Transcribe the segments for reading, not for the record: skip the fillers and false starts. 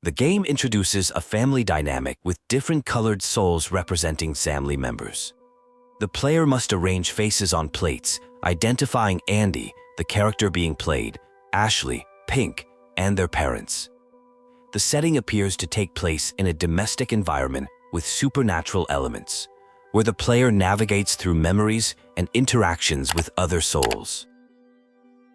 The game introduces a family dynamic with different colored souls representing family members. The player must arrange faces on plates, identifying Andy, the character being played, Ashley, Pink, and their parents. The setting appears to take place in a domestic environment with supernatural elements, where the player navigates through memories and interactions with other souls.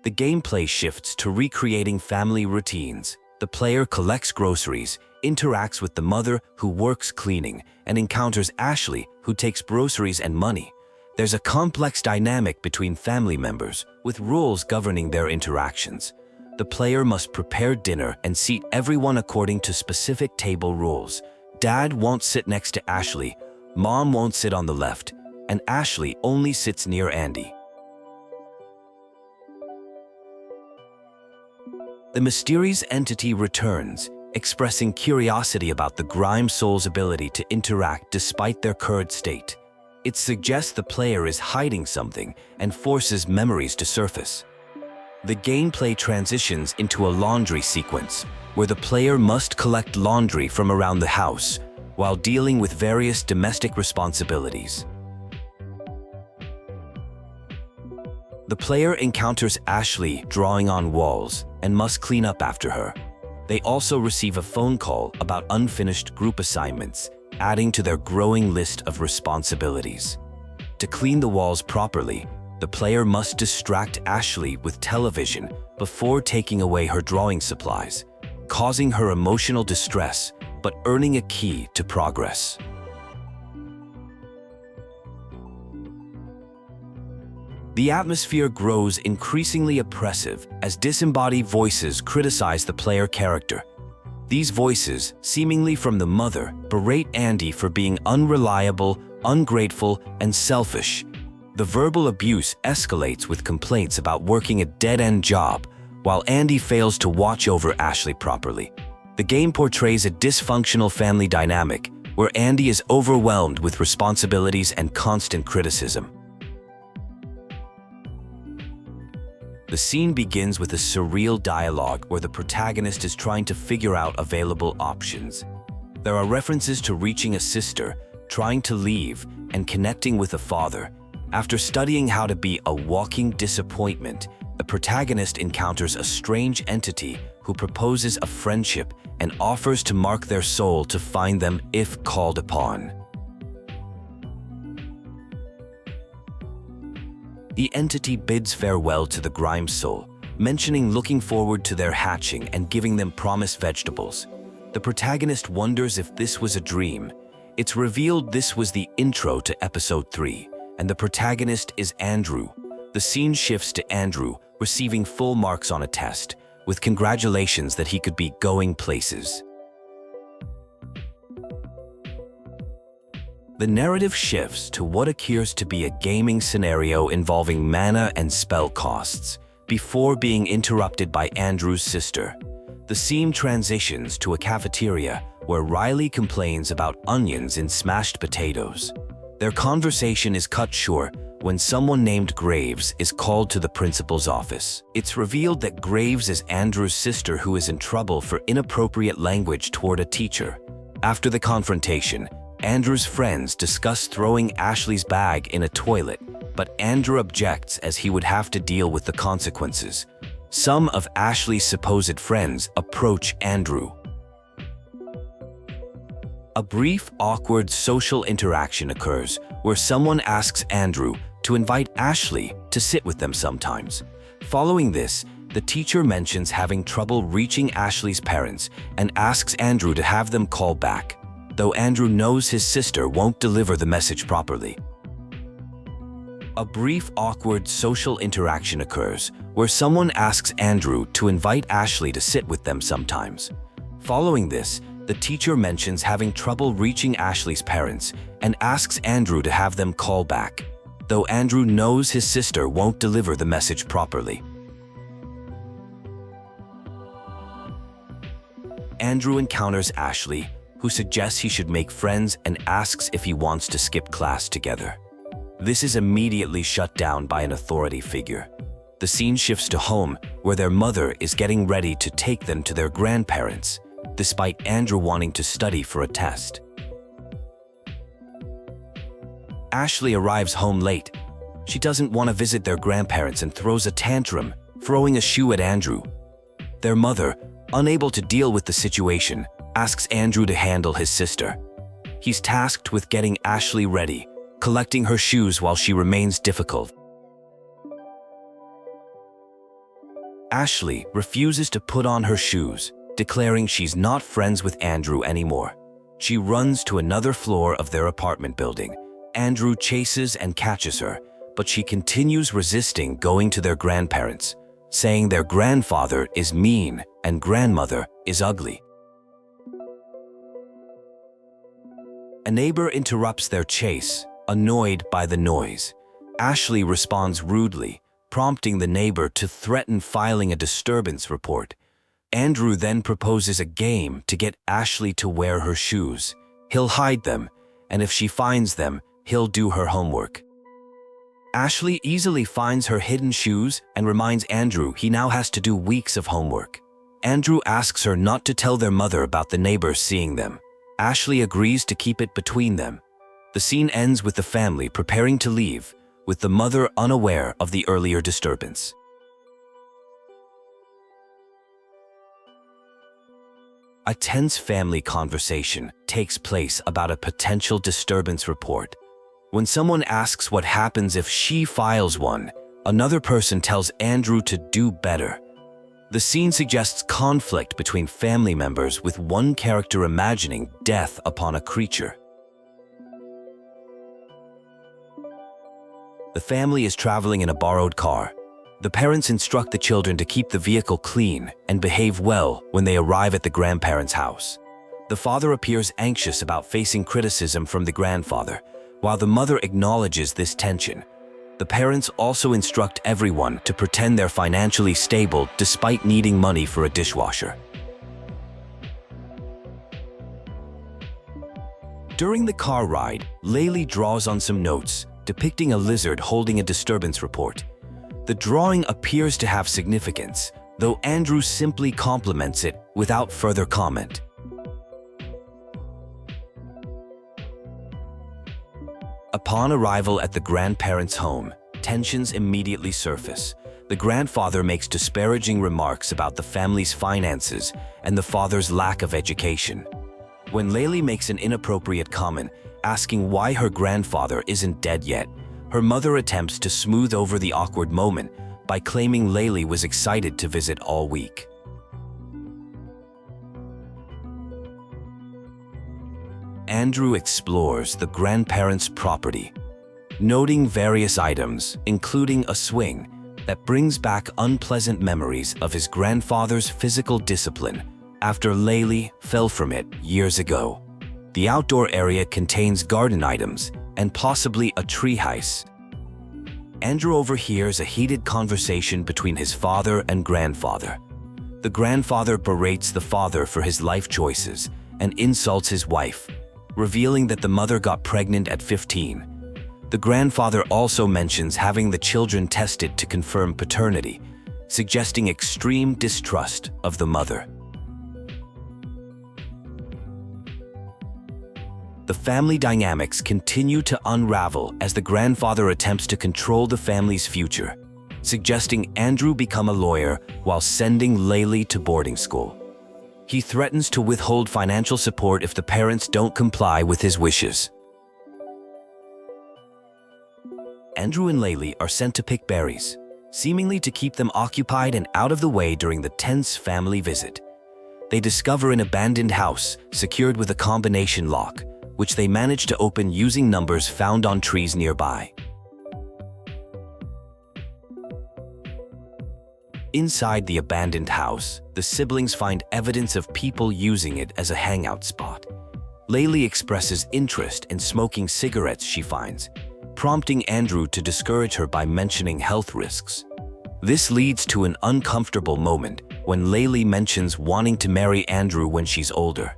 The gameplay shifts to recreating family routines. The player collects groceries, interacts with the mother who works cleaning, and encounters Ashley, who takes groceries and money. There's a complex dynamic between family members, with rules governing their interactions. The player must prepare dinner and seat everyone according to specific table rules. Dad won't sit next to Ashley, Mom won't sit on the left, and Ashley only sits near Andy. The mysterious entity returns, expressing curiosity about the Grime Soul's ability to interact despite their current state. It suggests the player is hiding something and forces memories to surface. The gameplay transitions into a laundry sequence, where the player must collect laundry from around the house while dealing with various domestic responsibilities. The player encounters Ashley drawing on walls and must clean up after her. They also receive a phone call about unfinished group assignments, adding to their growing list of responsibilities. To clean the walls properly, the player must distract Ashley with television before taking away her drawing supplies, causing her emotional distress but earning a key to progress. The atmosphere grows increasingly oppressive as disembodied voices criticize the player character. These voices, seemingly from the mother, berate Andy for being unreliable, ungrateful, and selfish. The verbal abuse escalates with complaints about working a dead-end job, while Andy fails to watch over Ashley properly. The game portrays a dysfunctional family dynamic where Andy is overwhelmed with responsibilities and constant criticism. The scene begins with a surreal dialogue where the protagonist is trying to figure out available options. There are references to reaching a sister, trying to leave, and connecting with a father. After studying how to be a walking disappointment, the protagonist encounters a strange entity who proposes a friendship and offers to mark their soul to find them if called upon. The entity bids farewell to the Grime Soul, mentioning looking forward to their hatching and giving them promised vegetables. The protagonist wonders if this was a dream. It's revealed this was the intro to episode 3, and the protagonist is Andrew. The scene shifts to Andrew receiving full marks on a test, with congratulations that he could be going places. The narrative shifts to what appears to be a gaming scenario involving mana and spell costs, before being interrupted by Andrew's sister. The scene transitions to a cafeteria where Leyley complains about onions in smashed potatoes. Their conversation is cut short when someone named Graves is called to the principal's office. It's revealed that Graves is Andrew's sister who is in trouble for inappropriate language toward a teacher. After the confrontation, Andrew's friends discuss throwing Ashley's bag in a toilet, but Andrew objects as he would have to deal with the consequences. Some of Ashley's supposed friends approach Andrew. A brief, awkward social interaction occurs where someone asks Andrew to invite Ashley to sit with them sometimes. Following this, the teacher mentions having trouble reaching Ashley's parents and asks Andrew to have them call back, though Andrew knows his sister won't deliver the message properly. A brief, awkward social interaction occurs where someone asks Andrew to invite Ashley to sit with them sometimes. Following this, the teacher mentions having trouble reaching Ashley's parents and asks Andrew to have them call back, though Andrew knows his sister won't deliver the message properly. Andrew encounters Ashley, who suggests he should make friends and asks if he wants to skip class together. This is immediately shut down by an authority figure. The scene shifts to home, where their mother is getting ready to take them to their grandparents. despite Andrew wanting to study for a test. Ashley arrives home late. She doesn't want to visit their grandparents and throws a tantrum, throwing a shoe at Andrew. Their mother, unable to deal with the situation, asks Andrew to handle his sister. He's tasked with getting Ashley ready, collecting her shoes while she remains difficult. Ashley refuses to put on her shoes, declaring she's not friends with Andrew anymore. She runs to another floor of their apartment building. Andrew chases and catches her, but she continues resisting going to their grandparents, saying their grandfather is mean and grandmother is ugly. A neighbor interrupts their chase, annoyed by the noise. Ashley responds rudely, prompting the neighbor to threaten filing a disturbance report. Andrew then proposes a game to get Ashley to wear her shoes. He'll hide them, and if she finds them, he'll do her homework. Ashley easily finds her hidden shoes and reminds Andrew he now has to do weeks of homework. Andrew asks her not to tell their mother about the neighbors seeing them. Ashley agrees to keep it between them. The scene ends with the family preparing to leave, with the mother unaware of the earlier disturbance. A tense family conversation takes place about a potential disturbance report. When someone asks what happens if she files one, another person tells Andrew to do better. The scene suggests conflict between family members, with one character imagining death upon a creature. The family is traveling in a borrowed car. The parents instruct the children to keep the vehicle clean and behave well when they arrive at the grandparents' house. The father appears anxious about facing criticism from the grandfather, while the mother acknowledges this tension. The parents also instruct everyone to pretend they're financially stable despite needing money for a dishwasher. During the car ride, Leyley draws on some notes, depicting a lizard holding a disturbance report. The drawing appears to have significance, though Andrew simply compliments it without further comment. Upon arrival at the grandparents' home, tensions immediately surface. The grandfather makes disparaging remarks about the family's finances and the father's lack of education. When Leyley makes an inappropriate comment, asking why her grandfather isn't dead yet, her mother attempts to smooth over the awkward moment by claiming Leyley was excited to visit all week. Andrew explores the grandparents' property, noting various items, including a swing, that brings back unpleasant memories of his grandfather's physical discipline after Leyley fell from it years ago. The outdoor area contains garden items and possibly a treehouse. Andrew overhears a heated conversation between his father and grandfather. The grandfather berates the father for his life choices and insults his wife, revealing that the mother got pregnant at 15. The grandfather also mentions having the children tested to confirm paternity, suggesting extreme distrust of the mother. The family dynamics continue to unravel as the grandfather attempts to control the family's future, suggesting Andrew become a lawyer while sending Leyley to boarding school. He threatens to withhold financial support if the parents don't comply with his wishes. Andrew and Leyley are sent to pick berries, seemingly to keep them occupied and out of the way during the tense family visit. They discover an abandoned house secured with a combination lock, which they manage to open using numbers found on trees nearby. Inside the abandoned house, the siblings find evidence of people using it as a hangout spot. Leyley expresses interest in smoking cigarettes she finds, prompting Andrew to discourage her by mentioning health risks. This leads to an uncomfortable moment when Leyley mentions wanting to marry Andrew when she's older.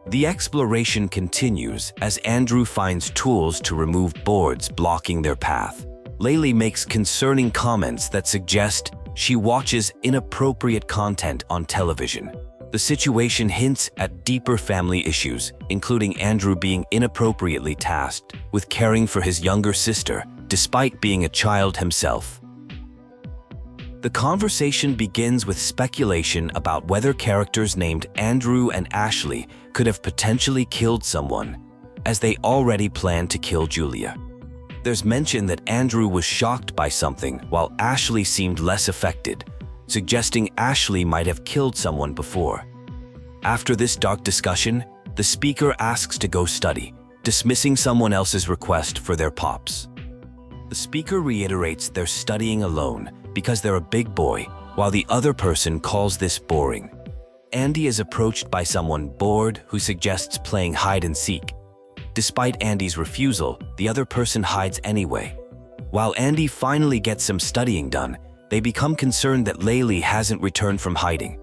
The exploration continues as Andrew finds tools to remove boards blocking their path. Leyley makes concerning comments that suggest she watches inappropriate content on television. The situation hints at deeper family issues, including Andrew being inappropriately tasked with caring for his younger sister, despite being a child himself. The conversation begins with speculation about whether characters named Andrew and Ashley could have potentially killed someone, as they already planned to kill Julia. There's mention that Andrew was shocked by something, while Ashley seemed less affected, suggesting Ashley might have killed someone before. After this dark discussion, the speaker asks to go study, dismissing someone else's request for their pops. The speaker reiterates they're studying alone because they're a big boy, while the other person calls this boring. Andy is approached by someone bored who suggests playing hide and seek. Despite Andy's refusal, the other person hides anyway. While Andy finally gets some studying done, they become concerned that Leyley hasn't returned from hiding.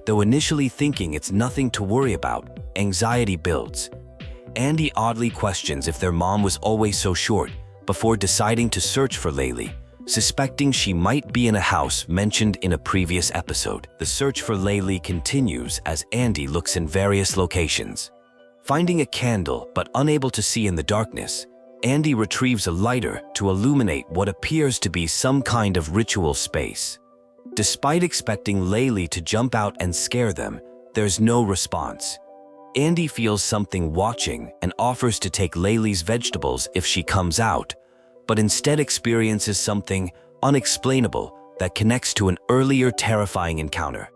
Though initially thinking it's nothing to worry about, anxiety builds. Andy oddly questions if their mom was always so short before deciding to search for Leyley, suspecting she might be in a house mentioned in a previous episode. The search for Leyley continues as Andy looks in various locations. Finding a candle but unable to see in the darkness, Andy retrieves a lighter to illuminate what appears to be some kind of ritual space. Despite expecting Leyley to jump out and scare them, there's no response. Andy feels something watching and offers to take Leyley's vegetables if she comes out, but instead experiences something unexplainable that connects to an earlier terrifying encounter.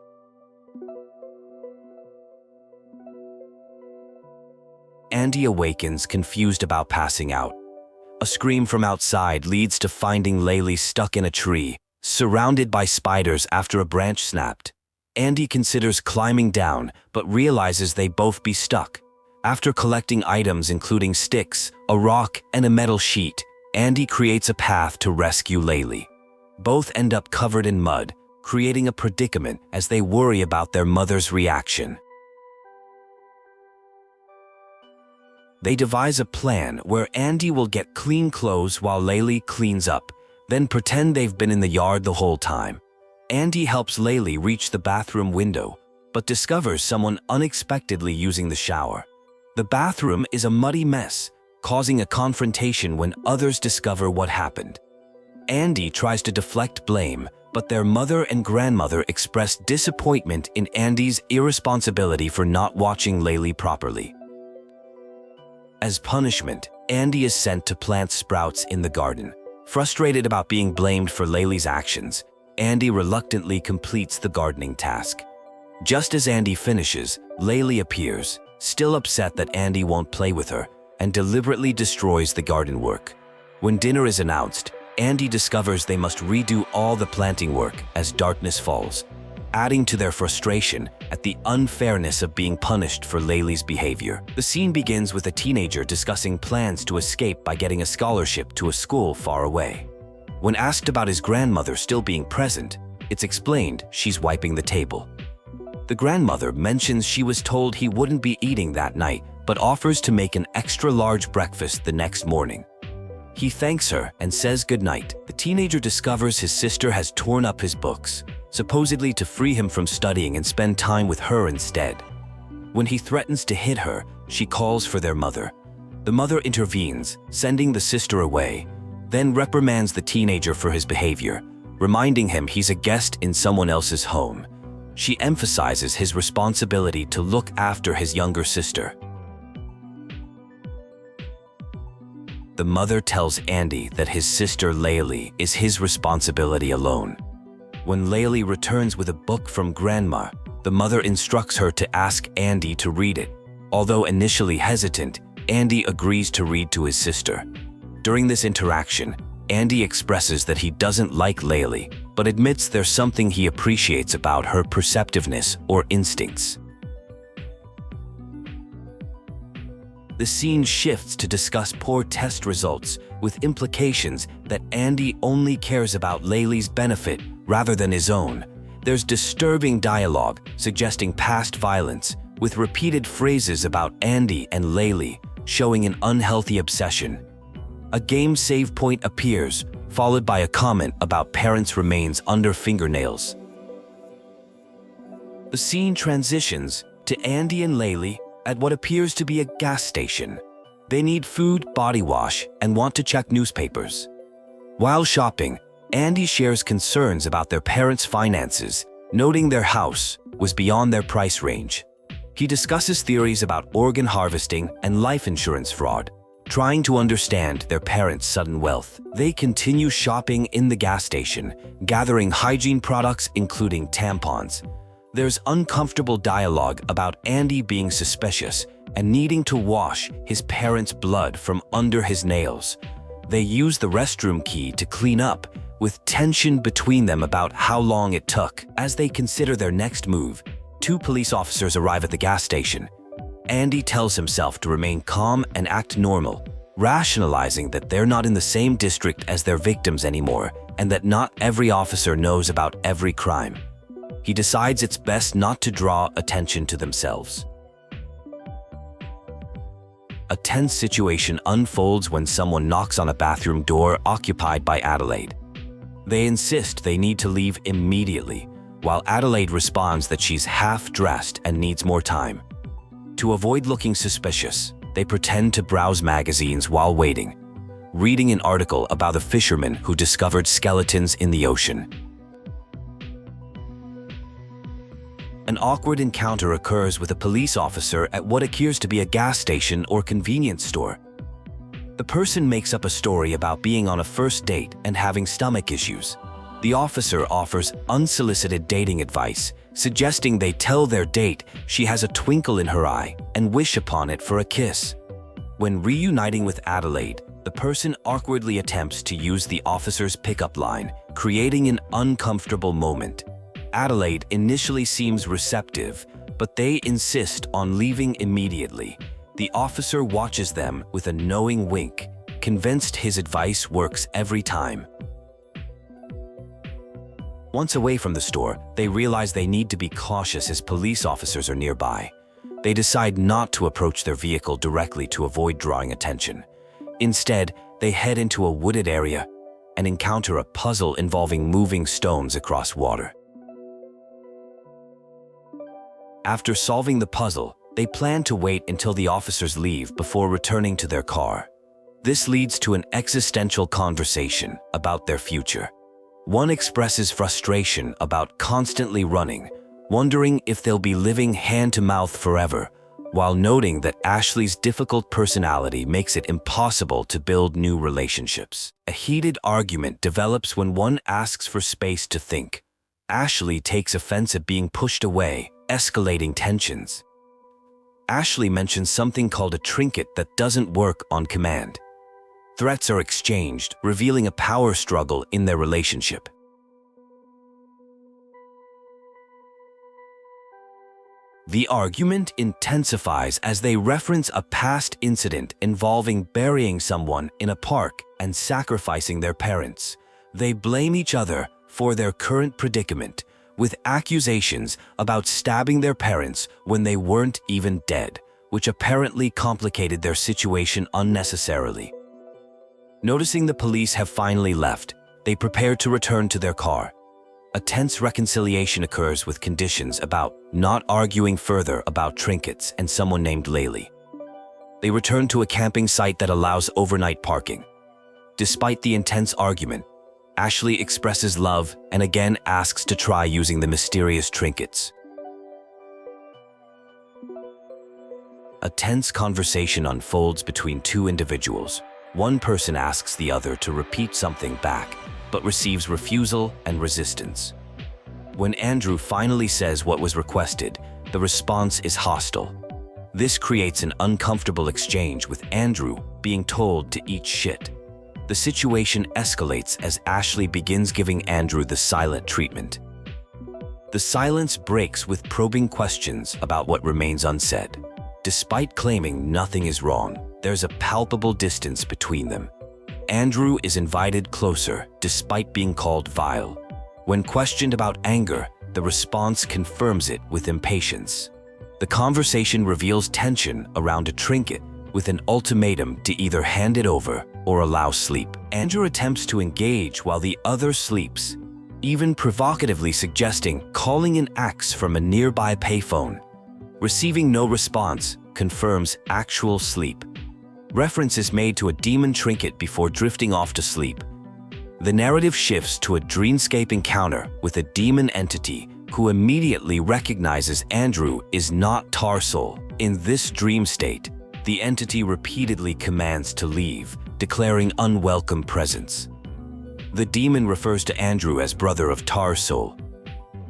Andy awakens, confused about passing out. A scream from outside leads to finding Leyley stuck in a tree, surrounded by spiders after a branch snapped. Andy considers climbing down, but realizes they both be stuck. After collecting items including sticks, a rock, and a metal sheet, Andy creates a path to rescue Leyley. Both end up covered in mud, creating a predicament as they worry about their mother's reaction. They devise a plan where Andy will get clean clothes while Leyley cleans up, then pretend they've been in the yard the whole time. Andy helps Leyley reach the bathroom window, but discovers someone unexpectedly using the shower. The bathroom is a muddy mess, causing a confrontation when others discover what happened. Andy tries to deflect blame, but their mother and grandmother express disappointment in Andy's irresponsibility for not watching Leyley properly. As punishment, Andy is sent to plant sprouts in the garden. Frustrated about being blamed for Leyley's actions, Andy reluctantly completes the gardening task. Just as Andy finishes, Leyley appears, still upset that Andy won't play with her, and deliberately destroys the garden work. When dinner is announced, Andy discovers they must redo all the planting work as darkness falls, adding to their frustration at the unfairness of being punished for Leyley's behavior. The scene begins with a teenager discussing plans to escape by getting a scholarship to a school far away. When asked about his grandmother still being present, it's explained she's wiping the table. The grandmother mentions she was told he wouldn't be eating that night, but offers to make an extra-large breakfast the next morning. He thanks her and says goodnight. The teenager discovers his sister has torn up his books, supposedly to free him from studying and spend time with her instead. When he threatens to hit her, she calls for their mother. The mother intervenes, sending the sister away, then reprimands the teenager for his behavior, reminding him he's a guest in someone else's home. She emphasizes his responsibility to look after his younger sister. The mother tells Andy that his sister Leyley is his responsibility alone. When Leyley returns with a book from Grandma, the mother instructs her to ask Andy to read it. Although initially hesitant, Andy agrees to read to his sister. During this interaction, Andy expresses that he doesn't like Leyley, but admits there's something he appreciates about her perceptiveness or instincts. The scene shifts to discuss poor test results, with implications that Andy only cares about Leyley's benefit rather than his own. There's disturbing dialogue suggesting past violence, with repeated phrases about Andy and Leyley, showing an unhealthy obsession. A game save point appears, followed by a comment about parents' remains under fingernails. The scene transitions to Andy and Leyley at what appears to be a gas station. They need food, body wash, and want to check newspapers. While shopping, Andy shares concerns about their parents' finances, noting their house was beyond their price range. He discusses theories about organ harvesting and life insurance fraud, trying to understand their parents' sudden wealth. They continue shopping in the gas station, gathering hygiene products including tampons. There's uncomfortable dialogue about Andy being suspicious and needing to wash his parents' blood from under his nails. They use the restroom key to clean up, with tension between them about how long it took. As they consider their next move, two police officers arrive at the gas station. Andy tells himself to remain calm and act normal, rationalizing that they're not in the same district as their victims anymore and that not every officer knows about every crime. He decides it's best not to draw attention to themselves. A tense situation unfolds when someone knocks on a bathroom door occupied by Adelaide. They insist they need to leave immediately, while Adelaide responds that she's half-dressed and needs more time. To avoid looking suspicious, they pretend to browse magazines while waiting, reading an article about a fisherman who discovered skeletons in the ocean. An awkward encounter occurs with a police officer at what appears to be a gas station or convenience store. The person makes up a story about being on a first date and having stomach issues. The officer offers unsolicited dating advice, suggesting they tell their date she has a twinkle in her eye and wish upon it for a kiss. When reuniting with Adelaide, the person awkwardly attempts to use the officer's pickup line, creating an uncomfortable moment. Adelaide initially seems receptive, but they insist on leaving immediately. The officer watches them with a knowing wink, convinced his advice works every time. Once away from the store, they realize they need to be cautious as police officers are nearby. They decide not to approach their vehicle directly to avoid drawing attention. Instead, they head into a wooded area and encounter a puzzle involving moving stones across water. After solving the puzzle, they plan to wait until the officers leave before returning to their car. This leads to an existential conversation about their future. One expresses frustration about constantly running, wondering if they'll be living hand-to-mouth forever, while noting that Ashley's difficult personality makes it impossible to build new relationships. A heated argument develops when one asks for space to think. Ashley takes offense at being pushed away, escalating tensions. Ashley mentions something called a trinket that doesn't work on command. Threats are exchanged, revealing a power struggle in their relationship. The argument intensifies as they reference a past incident involving burying someone in a park and sacrificing their parents. They blame each other for their current predicament, with accusations about stabbing their parents when they weren't even dead, which apparently complicated their situation unnecessarily. Noticing the police have finally left, they prepare to return to their car. A tense reconciliation occurs with conditions about not arguing further about trinkets and someone named Leyley. They return to a camping site that allows overnight parking. Despite the intense argument, Ashley expresses love and again asks to try using the mysterious trinkets. A tense conversation unfolds between two individuals. One person asks the other to repeat something back, but receives refusal and resistance. When Andrew finally says what was requested, the response is hostile. This creates an uncomfortable exchange with Andrew being told to eat shit. The situation escalates as Ashley begins giving Andrew the silent treatment. The silence breaks with probing questions about what remains unsaid. Despite claiming nothing is wrong, there's a palpable distance between them. Andrew is invited closer despite being called vile. When questioned about anger, the response confirms it with impatience. The conversation reveals tension around a trinket with an ultimatum to either hand it over or allow sleep. Andrew attempts to engage while the other sleeps, even provocatively suggesting calling an axe from a nearby payphone. Receiving no response confirms actual sleep. Reference is made to a demon trinket before drifting off to sleep. The narrative shifts to a Dreamscape encounter with a demon entity who immediately recognizes Andrew is not Tarsoul. In this dream state, the entity repeatedly commands to leave, declaring unwelcome presence. The demon refers to Andrew as brother of Tarsoul,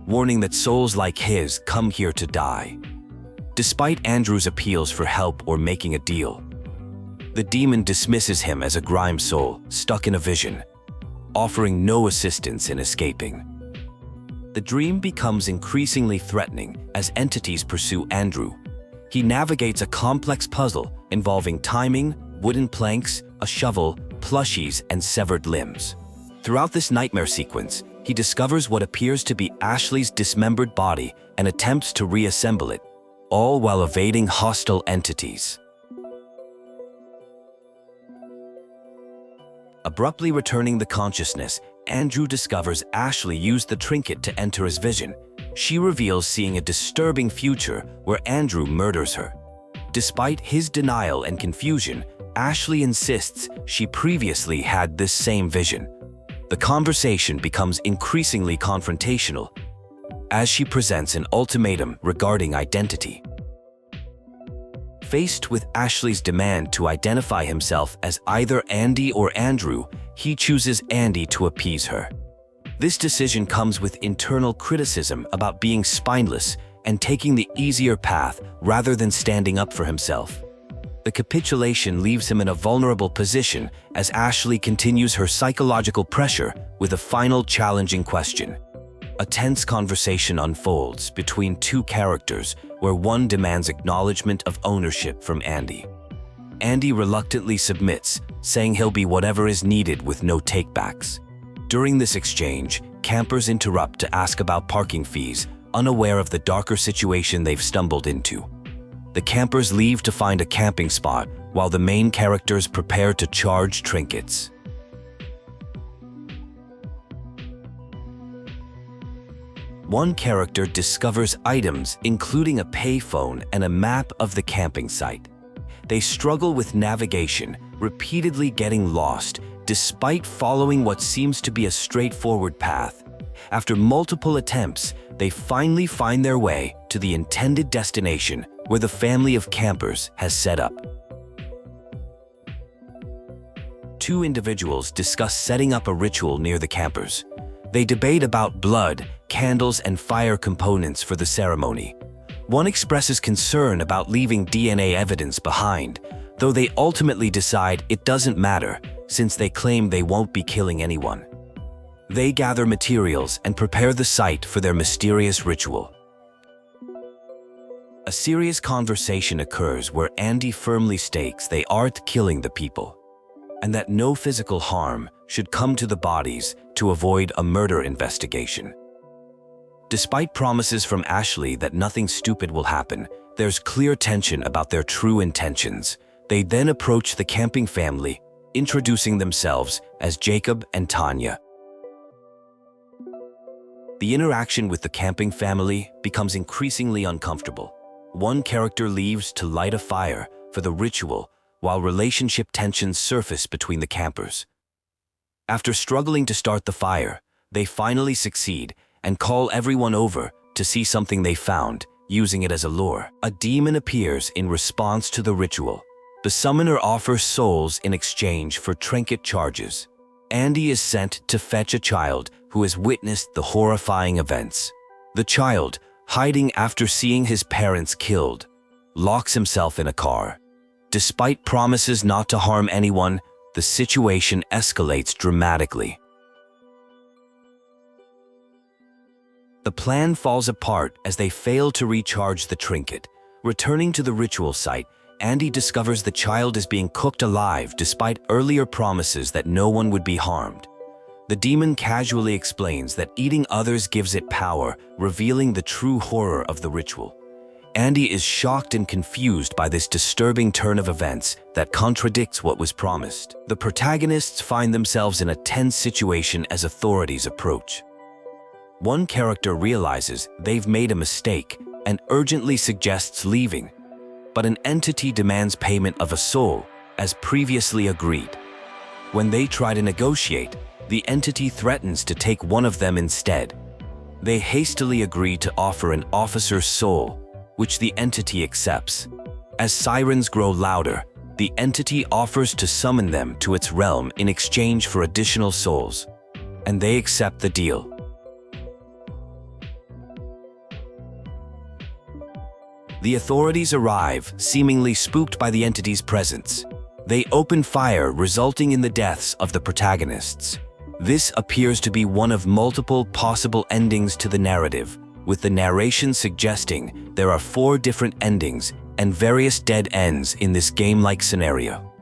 warning that souls like his come here to die. Despite Andrew's appeals for help or making a deal, the demon dismisses him as a grime soul stuck in a vision, offering no assistance in escaping. The dream becomes increasingly threatening as entities pursue Andrew. He navigates a complex puzzle involving timing, wooden planks, a shovel, plushies, and severed limbs. Throughout this nightmare sequence, he discovers what appears to be Ashley's dismembered body and attempts to reassemble it, all while evading hostile entities. Abruptly returning the consciousness, Andrew discovers Ashley used the trinket to enter his vision. She reveals seeing a disturbing future where Andrew murders her. Despite his denial and confusion, Ashley insists she previously had this same vision. The conversation becomes increasingly confrontational as she presents an ultimatum regarding identity. Faced with Ashley's demand to identify himself as either Andy or Andrew, he chooses Andy to appease her. This decision comes with internal criticism about being spineless and taking the easier path rather than standing up for himself. The capitulation leaves him in a vulnerable position as Ashley continues her psychological pressure with a final challenging question. A tense conversation unfolds between two characters where one demands acknowledgement of ownership from Andy. Andy reluctantly submits, saying he'll be whatever is needed with no takebacks. During this exchange, campers interrupt to ask about parking fees, unaware of the darker situation they've stumbled into. The campers leave to find a camping spot while the main characters prepare to charge trinkets. One character discovers items, including a payphone and a map of the camping site. They struggle with navigation, repeatedly getting lost, despite following what seems to be a straightforward path. After multiple attempts, they finally find their way to the intended destination where the family of campers has set up. Two individuals discuss setting up a ritual near the campers. They debate about blood, candles, and fire components for the ceremony. One expresses concern about leaving DNA evidence behind, though they ultimately decide it doesn't matter since they claim they won't be killing anyone. They gather materials and prepare the site for their mysterious ritual. A serious conversation occurs where Andy firmly states they aren't killing the people, and that no physical harm should come to the bodies to avoid a murder investigation. Despite promises from Ashley that nothing stupid will happen, there's clear tension about their true intentions. They then approach the camping family, introducing themselves as Jacob and Tanya. The interaction with the camping family becomes increasingly uncomfortable. One character leaves to light a fire for the ritual, while relationship tensions surface between the campers. After struggling to start the fire, they finally succeed and call everyone over to see something they found, using it as a lure. A demon appears in response to the ritual. The summoner offers souls in exchange for trinket charges. Andy is sent to fetch a child who has witnessed the horrifying events. The child, hiding after seeing his parents killed, locks himself in a car. Despite promises not to harm anyone, the situation escalates dramatically. The plan falls apart as they fail to recharge the trinket. Returning to the ritual site, Andy discovers the child is being cooked alive despite earlier promises that no one would be harmed. The demon casually explains that eating others gives it power, revealing the true horror of the ritual. Andy is shocked and confused by this disturbing turn of events that contradicts what was promised. The protagonists find themselves in a tense situation as authorities approach. One character realizes they've made a mistake and urgently suggests leaving, but an entity demands payment of a soul, as previously agreed. When they try to negotiate, the entity threatens to take one of them instead. They hastily agree to offer an officer's soul, which the entity accepts. As sirens grow louder, the entity offers to summon them to its realm in exchange for additional souls, and they accept the deal. The authorities arrive, seemingly spooked by the entity's presence. They open fire, resulting in the deaths of the protagonists. This appears to be one of multiple possible endings to the narrative, with the narration suggesting there are 4 different endings and various dead ends in this game-like scenario.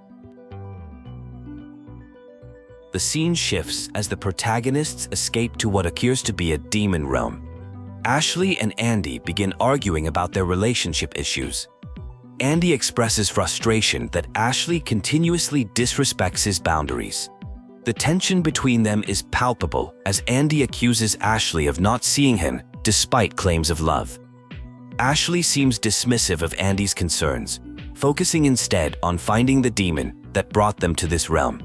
The scene shifts as the protagonists escape to what appears to be a demon realm. Ashley and Andy begin arguing about their relationship issues. Andy expresses frustration that Ashley continuously disrespects his boundaries. The tension between them is palpable as Andy accuses Ashley of not seeing him despite claims of love. Ashley seems dismissive of Andy's concerns, focusing instead on finding the demon that brought them to this realm.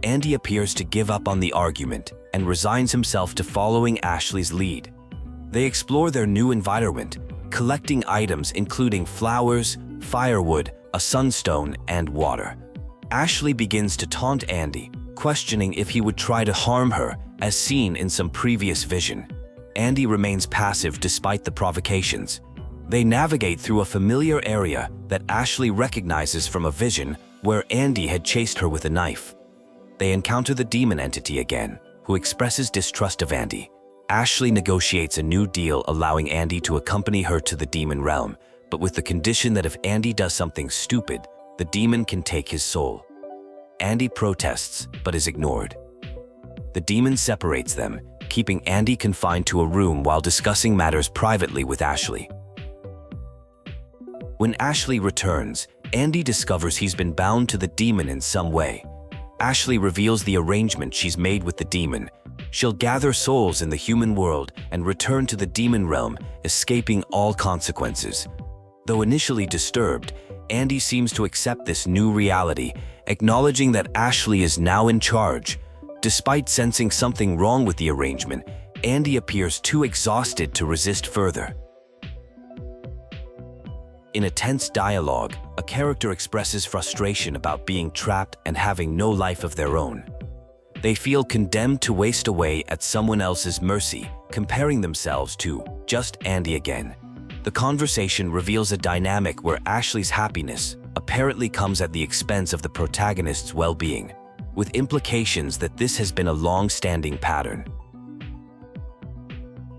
Andy appears to give up on the argument and resigns himself to following Ashley's lead. They explore their new environment, collecting items including flowers, firewood, a sunstone, and water. Ashley begins to taunt Andy, questioning if he would try to harm her, as seen in some previous vision. Andy remains passive despite the provocations. They navigate through a familiar area that Ashley recognizes from a vision where Andy had chased her with a knife. They encounter the demon entity again, who expresses distrust of Andy. Ashley negotiates a new deal allowing Andy to accompany her to the demon realm, but with the condition that if Andy does something stupid, the demon can take his soul. Andy protests, but is ignored. The demon separates them, keeping Andy confined to a room while discussing matters privately with Ashley. When Ashley returns, Andy discovers he's been bound to the demon in some way. Ashley reveals the arrangement she's made with the demon. She'll gather souls in the human world and return to the demon realm, escaping all consequences. Though initially disturbed, Andy seems to accept this new reality, acknowledging that Ashley is now in charge. Despite sensing something wrong with the arrangement, Andy appears too exhausted to resist further. In a tense dialogue, a character expresses frustration about being trapped and having no life of their own. They feel condemned to waste away at someone else's mercy, comparing themselves to just Andy again. The conversation reveals a dynamic where Ashley's happiness apparently comes at the expense of the protagonist's well-being, with implications that this has been a long-standing pattern.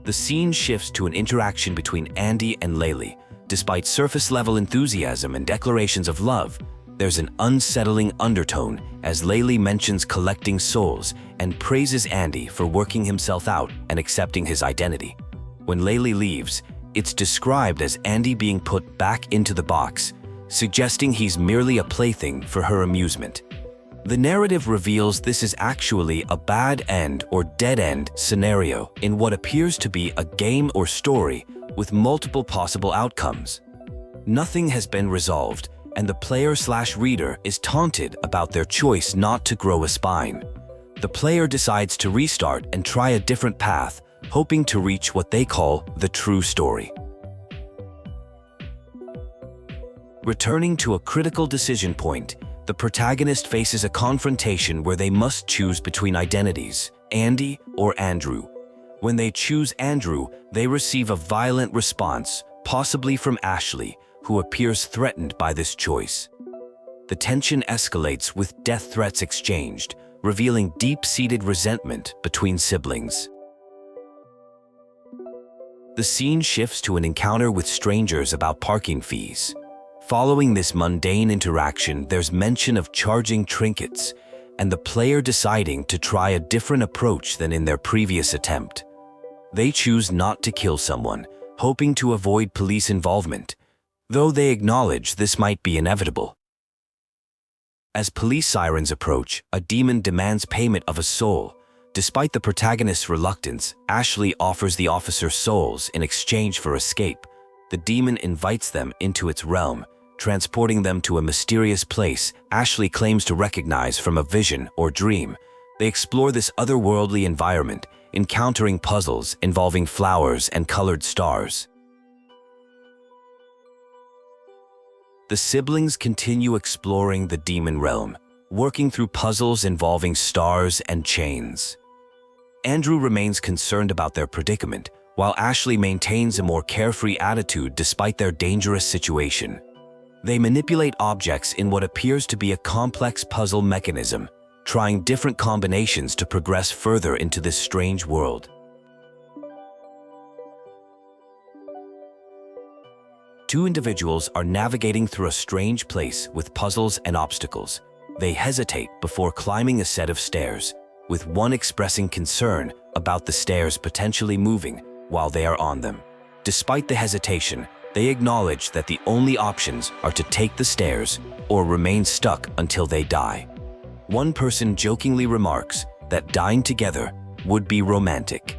The scene shifts to an interaction between Andy and Leyley. Despite surface-level enthusiasm and declarations of love, there's an unsettling undertone as Leyley mentions collecting souls and praises Andy for working himself out and accepting his identity. When Leyley leaves, it's described as Andy being put back into the box, suggesting he's merely a plaything for her amusement. The narrative reveals this is actually a bad end or dead end scenario in what appears to be a game or story with multiple possible outcomes. Nothing has been resolved, and the player/reader is taunted about their choice not to grow a spine. The player decides to restart and try a different path, hoping to reach what they call the true story. Returning to a critical decision point, the protagonist faces a confrontation where they must choose between identities, Andy or Andrew. When they choose Andrew, they receive a violent response, possibly from Ashley, who appears threatened by this choice. The tension escalates with death threats exchanged, revealing deep-seated resentment between siblings. The scene shifts to an encounter with strangers about parking fees. Following this mundane interaction, there's mention of charging trinkets, and the player deciding to try a different approach than in their previous attempt. They choose not to kill someone, hoping to avoid police involvement, though they acknowledge this might be inevitable. As police sirens approach, a demon demands payment of a soul, Despite the protagonist's reluctance, Ashley offers the officer souls in exchange for escape. The demon invites them into its realm, transporting them to a mysterious place Ashley claims to recognize from a vision or dream. They explore this otherworldly environment, encountering puzzles involving flowers and colored stars. The siblings continue exploring the demon realm, working through puzzles involving stars and chains. Andrew remains concerned about their predicament, while Ashley maintains a more carefree attitude despite their dangerous situation. They manipulate objects in what appears to be a complex puzzle mechanism, trying different combinations to progress further into this strange world. Two individuals are navigating through a strange place with puzzles and obstacles. They hesitate before climbing a set of stairs, with one expressing concern about the stairs potentially moving while they are on them. Despite the hesitation, they acknowledge that the only options are to take the stairs or remain stuck until they die. One person jokingly remarks that dying together would be romantic.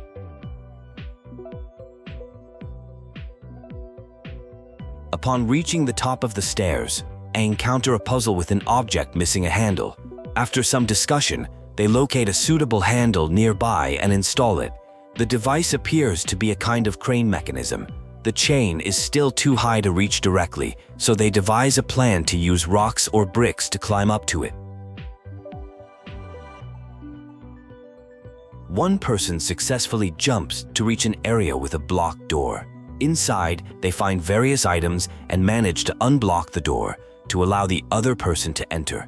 Upon reaching the top of the stairs, they encounter a puzzle with an object missing a handle. After some discussion, they locate a suitable handle nearby and install it. The device appears to be a kind of crane mechanism. The chain is still too high to reach directly, so they devise a plan to use rocks or bricks to climb up to it. One person successfully jumps to reach an area with a blocked door. Inside, they find various items and manage to unblock the door to allow the other person to enter.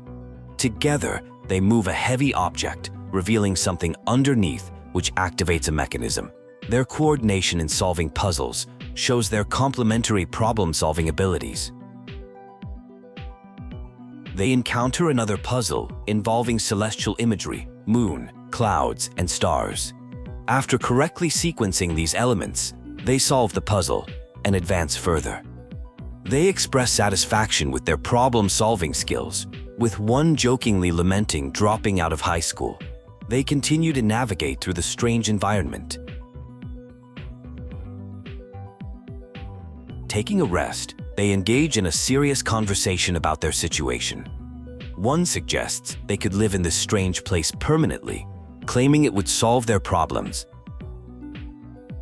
Together, they move a heavy object, revealing something underneath which activates a mechanism. Their coordination in solving puzzles shows their complementary problem-solving abilities. They encounter another puzzle involving celestial imagery, moon, clouds, and stars. After correctly sequencing these elements, they solve the puzzle and advance further. They express satisfaction with their problem-solving skills, with one jokingly lamenting dropping out of high school. They continue to navigate through the strange environment. Taking a rest, they engage in a serious conversation about their situation. One suggests they could live in this strange place permanently, claiming it would solve their problems.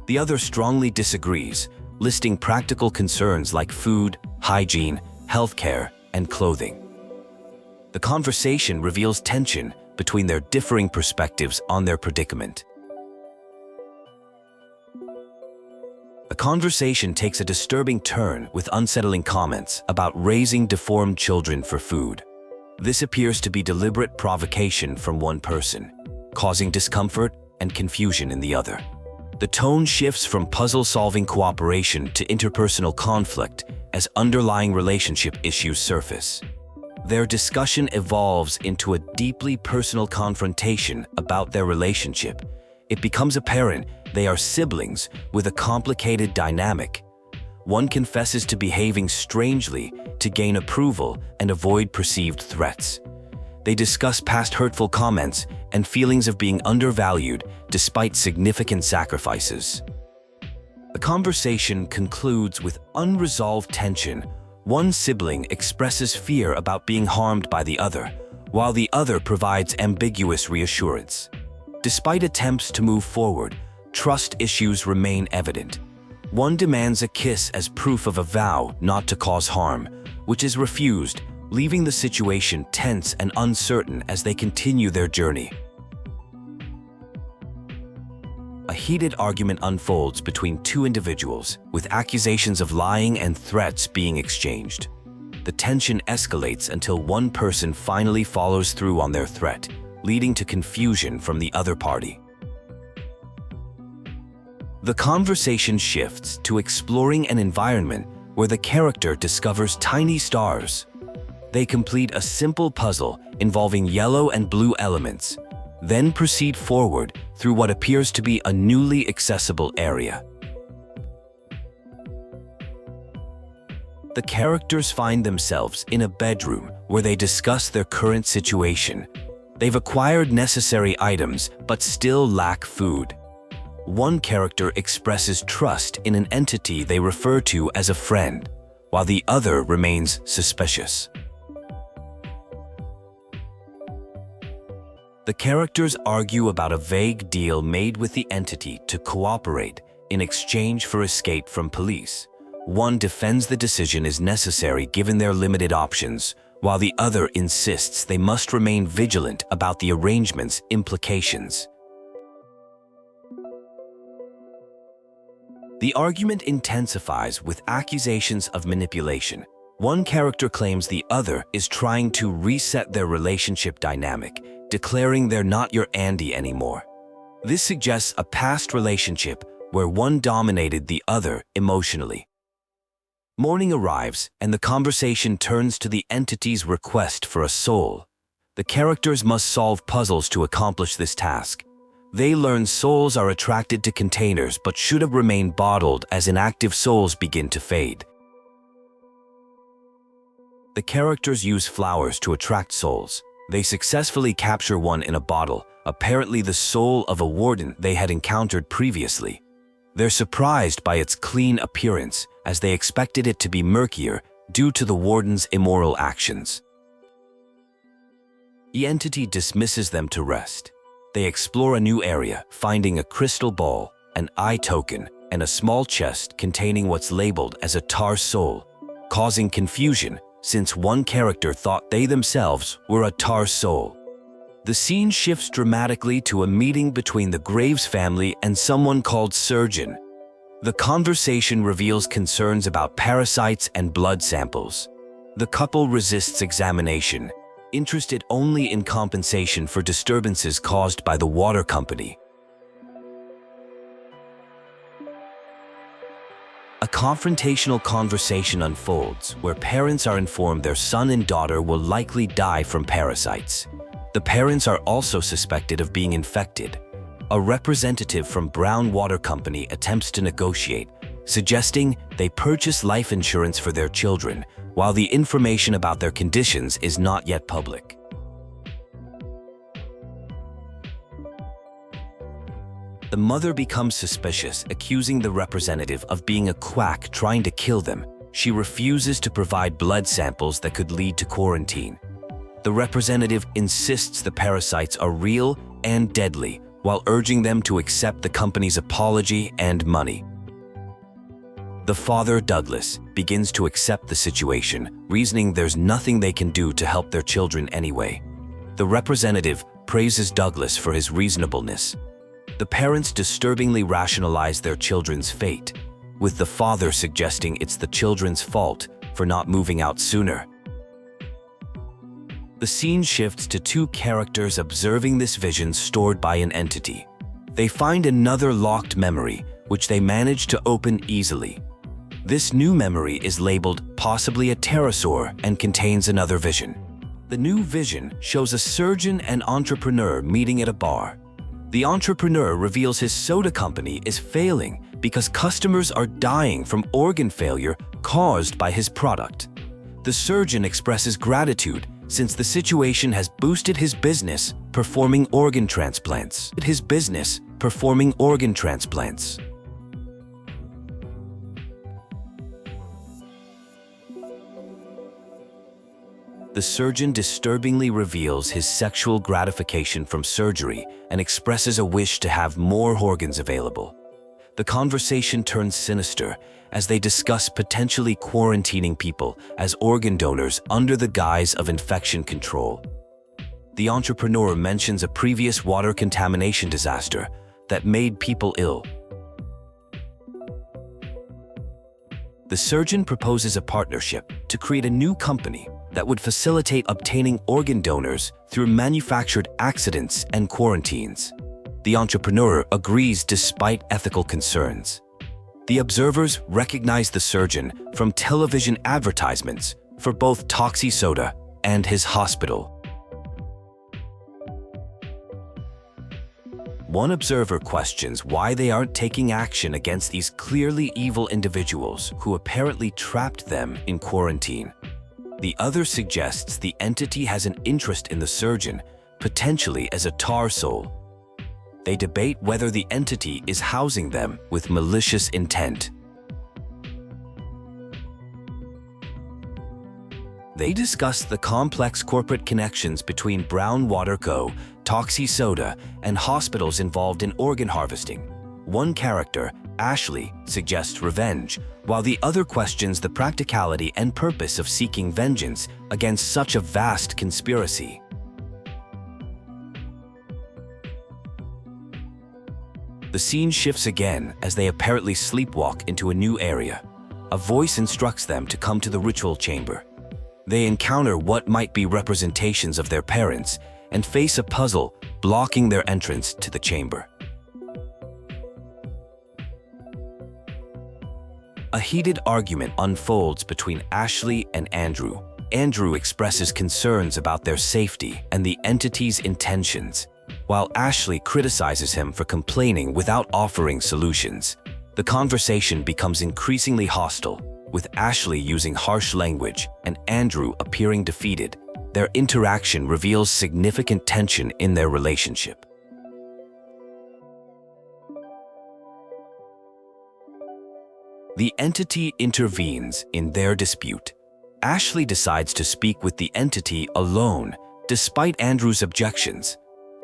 The other strongly disagrees, listing practical concerns like food, hygiene, healthcare, and clothing. The conversation reveals tension between their differing perspectives on their predicament. The conversation takes a disturbing turn with unsettling comments about raising deformed children for food. This appears to be deliberate provocation from one person, causing discomfort and confusion in the other. The tone shifts from puzzle-solving cooperation to interpersonal conflict as underlying relationship issues surface. Their discussion evolves into a deeply personal confrontation about their relationship. It becomes apparent they are siblings with a complicated dynamic. One confesses to behaving strangely to gain approval and avoid perceived threats. They discuss past hurtful comments and feelings of being undervalued despite significant sacrifices. The conversation concludes with unresolved tension. One sibling expresses fear about being harmed by the other, while the other provides ambiguous reassurance. Despite attempts to move forward, trust issues remain evident. One demands a kiss as proof of a vow not to cause harm, which is refused, leaving the situation tense and uncertain as they continue their journey. A heated argument unfolds between two individuals, with accusations of lying and threats being exchanged. The tension escalates until one person finally follows through on their threat, leading to confusion from the other party. The conversation shifts to exploring an environment where the character discovers tiny stars. They complete a simple puzzle involving yellow and blue elements, then proceed forward through what appears to be a newly accessible area. The characters find themselves in a bedroom where they discuss their current situation. They've acquired necessary items but still lack food. One character expresses trust in an entity they refer to as a friend, while the other remains suspicious. The characters argue about a vague deal made with the entity to cooperate in exchange for escape from police. One defends the decision is necessary given their limited options, while the other insists they must remain vigilant about the arrangement's implications. The argument intensifies with accusations of manipulation. One character claims the other is trying to reset their relationship dynamic, declaring they're not your Andy anymore. This suggests a past relationship where one dominated the other emotionally. Morning arrives, and the conversation turns to the entity's request for a soul. The characters must solve puzzles to accomplish this task. They learn souls are attracted to containers but should have remained bottled as inactive souls begin to fade. The characters use flowers to attract souls. They successfully capture one in a bottle, apparently the soul of a warden they had encountered previously. They're surprised by its clean appearance, as they expected it to be murkier due to the warden's immoral actions. The entity dismisses them to rest. They explore a new area, finding a crystal ball, an eye token, and a small chest containing what's labeled as a tar soul, causing confusion since one character thought they themselves were a tar soul. The scene shifts dramatically to a meeting between the Graves family and someone called Surgeon. The conversation reveals concerns about parasites and blood samples. The couple resists examination, interested only in compensation for disturbances caused by the water company. A confrontational conversation unfolds where parents are informed their son and daughter will likely die from parasites. The parents are also suspected of being infected. A representative from Brown Water Company attempts to negotiate, suggesting they purchase life insurance for their children, while the information about their conditions is not yet public. The mother becomes suspicious, accusing the representative of being a quack trying to kill them. She refuses to provide blood samples that could lead to quarantine. The representative insists the parasites are real and deadly, while urging them to accept the company's apology and money. The father, Douglas, begins to accept the situation, reasoning there's nothing they can do to help their children anyway. The representative praises Douglas for his reasonableness. The parents disturbingly rationalize their children's fate, with the father suggesting it's the children's fault for not moving out sooner. The scene shifts to two characters observing this vision stored by an entity. They find another locked memory, which they manage to open easily. This new memory is labeled possibly a pterosaur and contains another vision. The new vision shows a surgeon and entrepreneur meeting at a bar. The entrepreneur reveals his soda company is failing because customers are dying from organ failure caused by his product. The surgeon expresses gratitude since the situation has boosted his business performing organ transplants. The surgeon disturbingly reveals his sexual gratification from surgery and expresses a wish to have more organs available. The conversation turns sinister as they discuss potentially quarantining people as organ donors under the guise of infection control. The entrepreneur mentions a previous water contamination disaster that made people ill. The surgeon proposes a partnership to create a new company that would facilitate obtaining organ donors through manufactured accidents and quarantines. The entrepreneur agrees despite ethical concerns. The observers recognize the surgeon from television advertisements for both Toxi Soda and his hospital. One observer questions why they aren't taking action against these clearly evil individuals who apparently trapped them in quarantine. The other suggests the entity has an interest in the surgeon, potentially as a tar soul. They debate whether the entity is housing them with malicious intent. They discuss the complex corporate connections between Brown Water Co., Toxie Soda, and hospitals involved in organ harvesting. One character, Ashley, suggests revenge, while the other questions the practicality and purpose of seeking vengeance against such a vast conspiracy. The scene shifts again as they apparently sleepwalk into a new area. A voice instructs them to come to the ritual chamber. They encounter what might be representations of their parents and face a puzzle blocking their entrance to the chamber. A heated argument unfolds between Ashley and Andrew. Andrew expresses concerns about their safety and the entity's intentions, while Ashley criticizes him for complaining without offering solutions. The conversation becomes increasingly hostile, with Ashley using harsh language and Andrew appearing defeated. Their interaction reveals significant tension in their relationship. The entity intervenes in their dispute. Ashley decides to speak with the entity alone, despite Andrew's objections.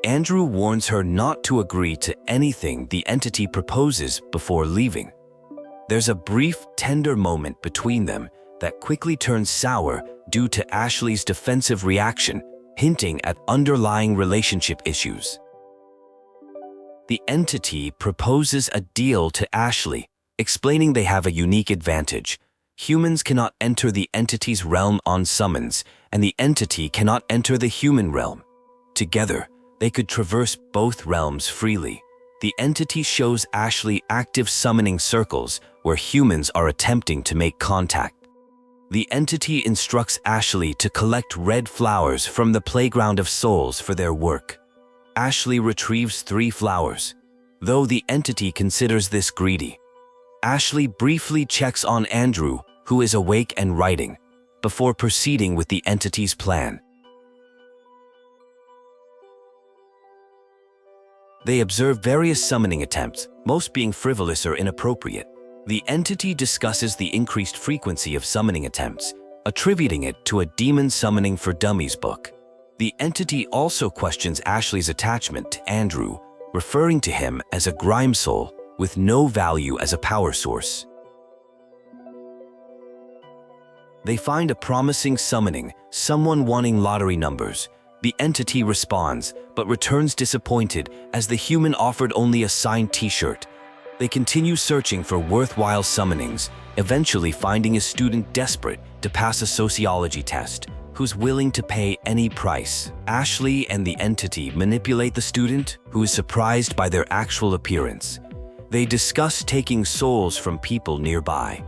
Andrew warns her not to agree to anything the entity proposes before leaving. There's a brief, tender moment between them that quickly turns sour due to Ashley's defensive reaction, hinting at underlying relationship issues. The entity proposes a deal to Ashley, explaining they have a unique advantage. Humans cannot enter the entity's realm on summons, and the entity cannot enter the human realm. Together, they could traverse both realms freely. The entity shows Ashley active summoning circles where humans are attempting to make contact. The entity instructs Ashley to collect red flowers from the playground of souls for their work. Ashley retrieves 3 flowers, though the entity considers this greedy. Ashley briefly checks on Andrew, who is awake and writing, before proceeding with the entity's plan. They observe various summoning attempts, most being frivolous or inappropriate. The entity discusses the increased frequency of summoning attempts, attributing it to a Demon Summoning for Dummies book. The entity also questions Ashley's attachment to Andrew, referring to him as a grime soul with no value as a power source. They find a promising summoning, someone wanting lottery numbers. The entity responds, but returns disappointed as the human offered only a signed t-shirt. They continue searching for worthwhile summonings, eventually finding a student desperate to pass a sociology test, who's willing to pay any price. Ashley and the entity manipulate the student, who is surprised by their actual appearance. They discuss taking souls from people nearby.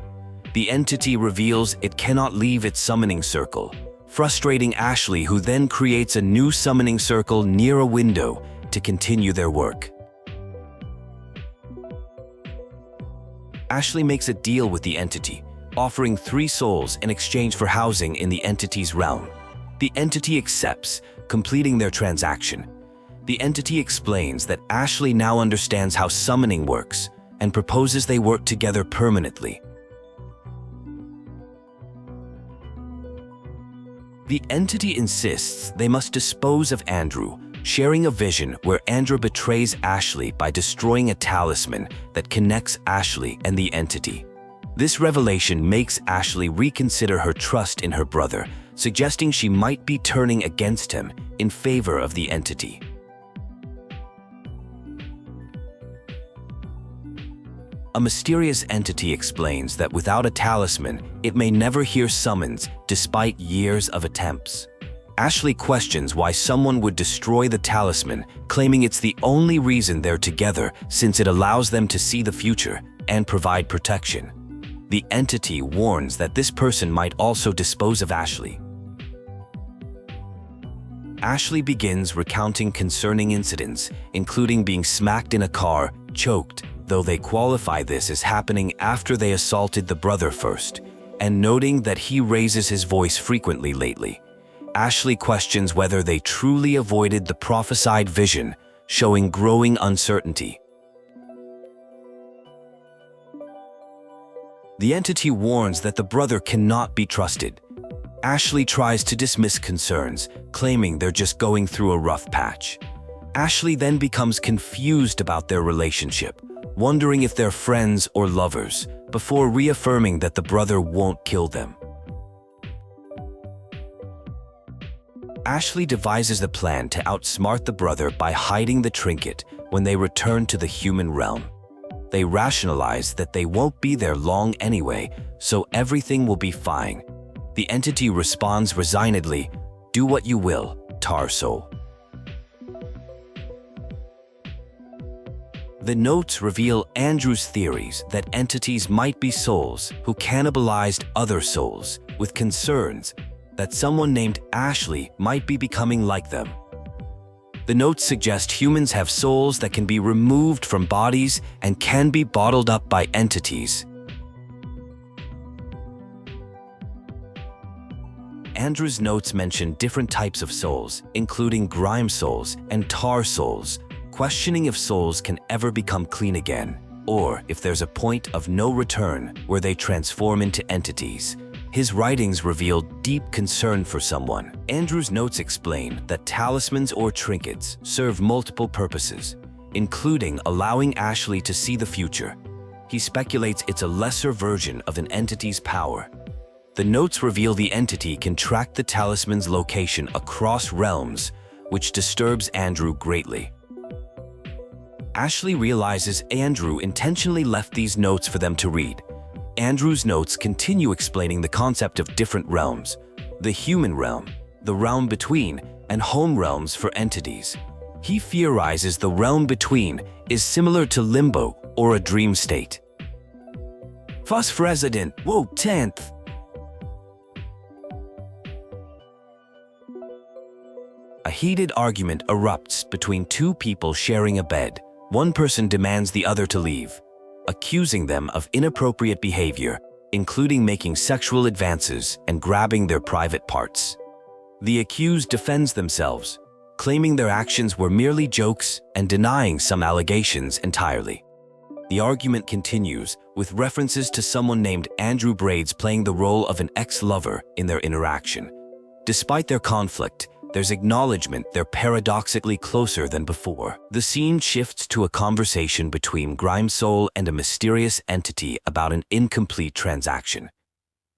The entity reveals it cannot leave its summoning circle, frustrating Ashley, who then creates a new summoning circle near a window to continue their work. Ashley makes a deal with the entity, offering 3 souls in exchange for housing in the entity's realm. The entity accepts, completing their transaction. The entity explains that Ashley now understands how summoning works and proposes they work together permanently. The entity insists they must dispose of Andrew, sharing a vision where Andrew betrays Ashley by destroying a talisman that connects Ashley and the entity. This revelation makes Ashley reconsider her trust in her brother, suggesting she might be turning against him in favor of the entity. A mysterious entity explains that without a talisman, it may never hear summons despite years of attempts. Ashley questions why someone would destroy the talisman, claiming it's the only reason they're together since it allows them to see the future and provide protection. The entity warns that this person might also dispose of Ashley. Ashley begins recounting concerning incidents, including being smacked in a car, choked, though they qualify this as happening after they assaulted the brother first, and noting that he raises his voice frequently lately. Ashley questions whether they truly avoided the prophesied vision, showing growing uncertainty. The entity warns that the brother cannot be trusted. Ashley tries to dismiss concerns, claiming they're just going through a rough patch. Ashley then becomes confused about their relationship, wondering if they're friends or lovers, before reaffirming that the brother won't kill them. Ashley devises a plan to outsmart the brother by hiding the trinket when they return to the human realm. They rationalize that they won't be there long anyway, so everything will be fine. The entity responds resignedly, "Do what you will, Tar Soul." The notes reveal Andrew's theories that entities might be souls who cannibalized other souls, with concerns that someone named Ashley might be becoming like them. The notes suggest humans have souls that can be removed from bodies and can be bottled up by entities. Andrew's notes mention different types of souls, including grime souls and tar souls, questioning if souls can ever become clean again, or if there's a point of no return where they transform into entities. His writings reveal deep concern for someone. Andrew's notes explain that talismans or trinkets serve multiple purposes, including allowing Ashley to see the future. He speculates it's a lesser version of an entity's power. The notes reveal the entity can track the talisman's location across realms, which disturbs Andrew greatly. Ashley realizes Andrew intentionally left these notes for them to read. Andrew's notes continue explaining the concept of different realms: the human realm, the realm between, and home realms for entities. He theorizes the realm between is similar to limbo or a dream state. First Resident, whoa, 10th. A heated argument erupts between two people sharing a bed. One person demands the other to leave, accusing them of inappropriate behavior, including making sexual advances and grabbing their private parts. The accused defends themselves, claiming their actions were merely jokes and denying some allegations entirely. The argument continues, with references to someone named Andrew Braids playing the role of an ex-lover in their interaction. Despite their conflict, there's acknowledgement they're paradoxically closer than before. The scene shifts to a conversation between Grime Soul and a mysterious entity about an incomplete transaction.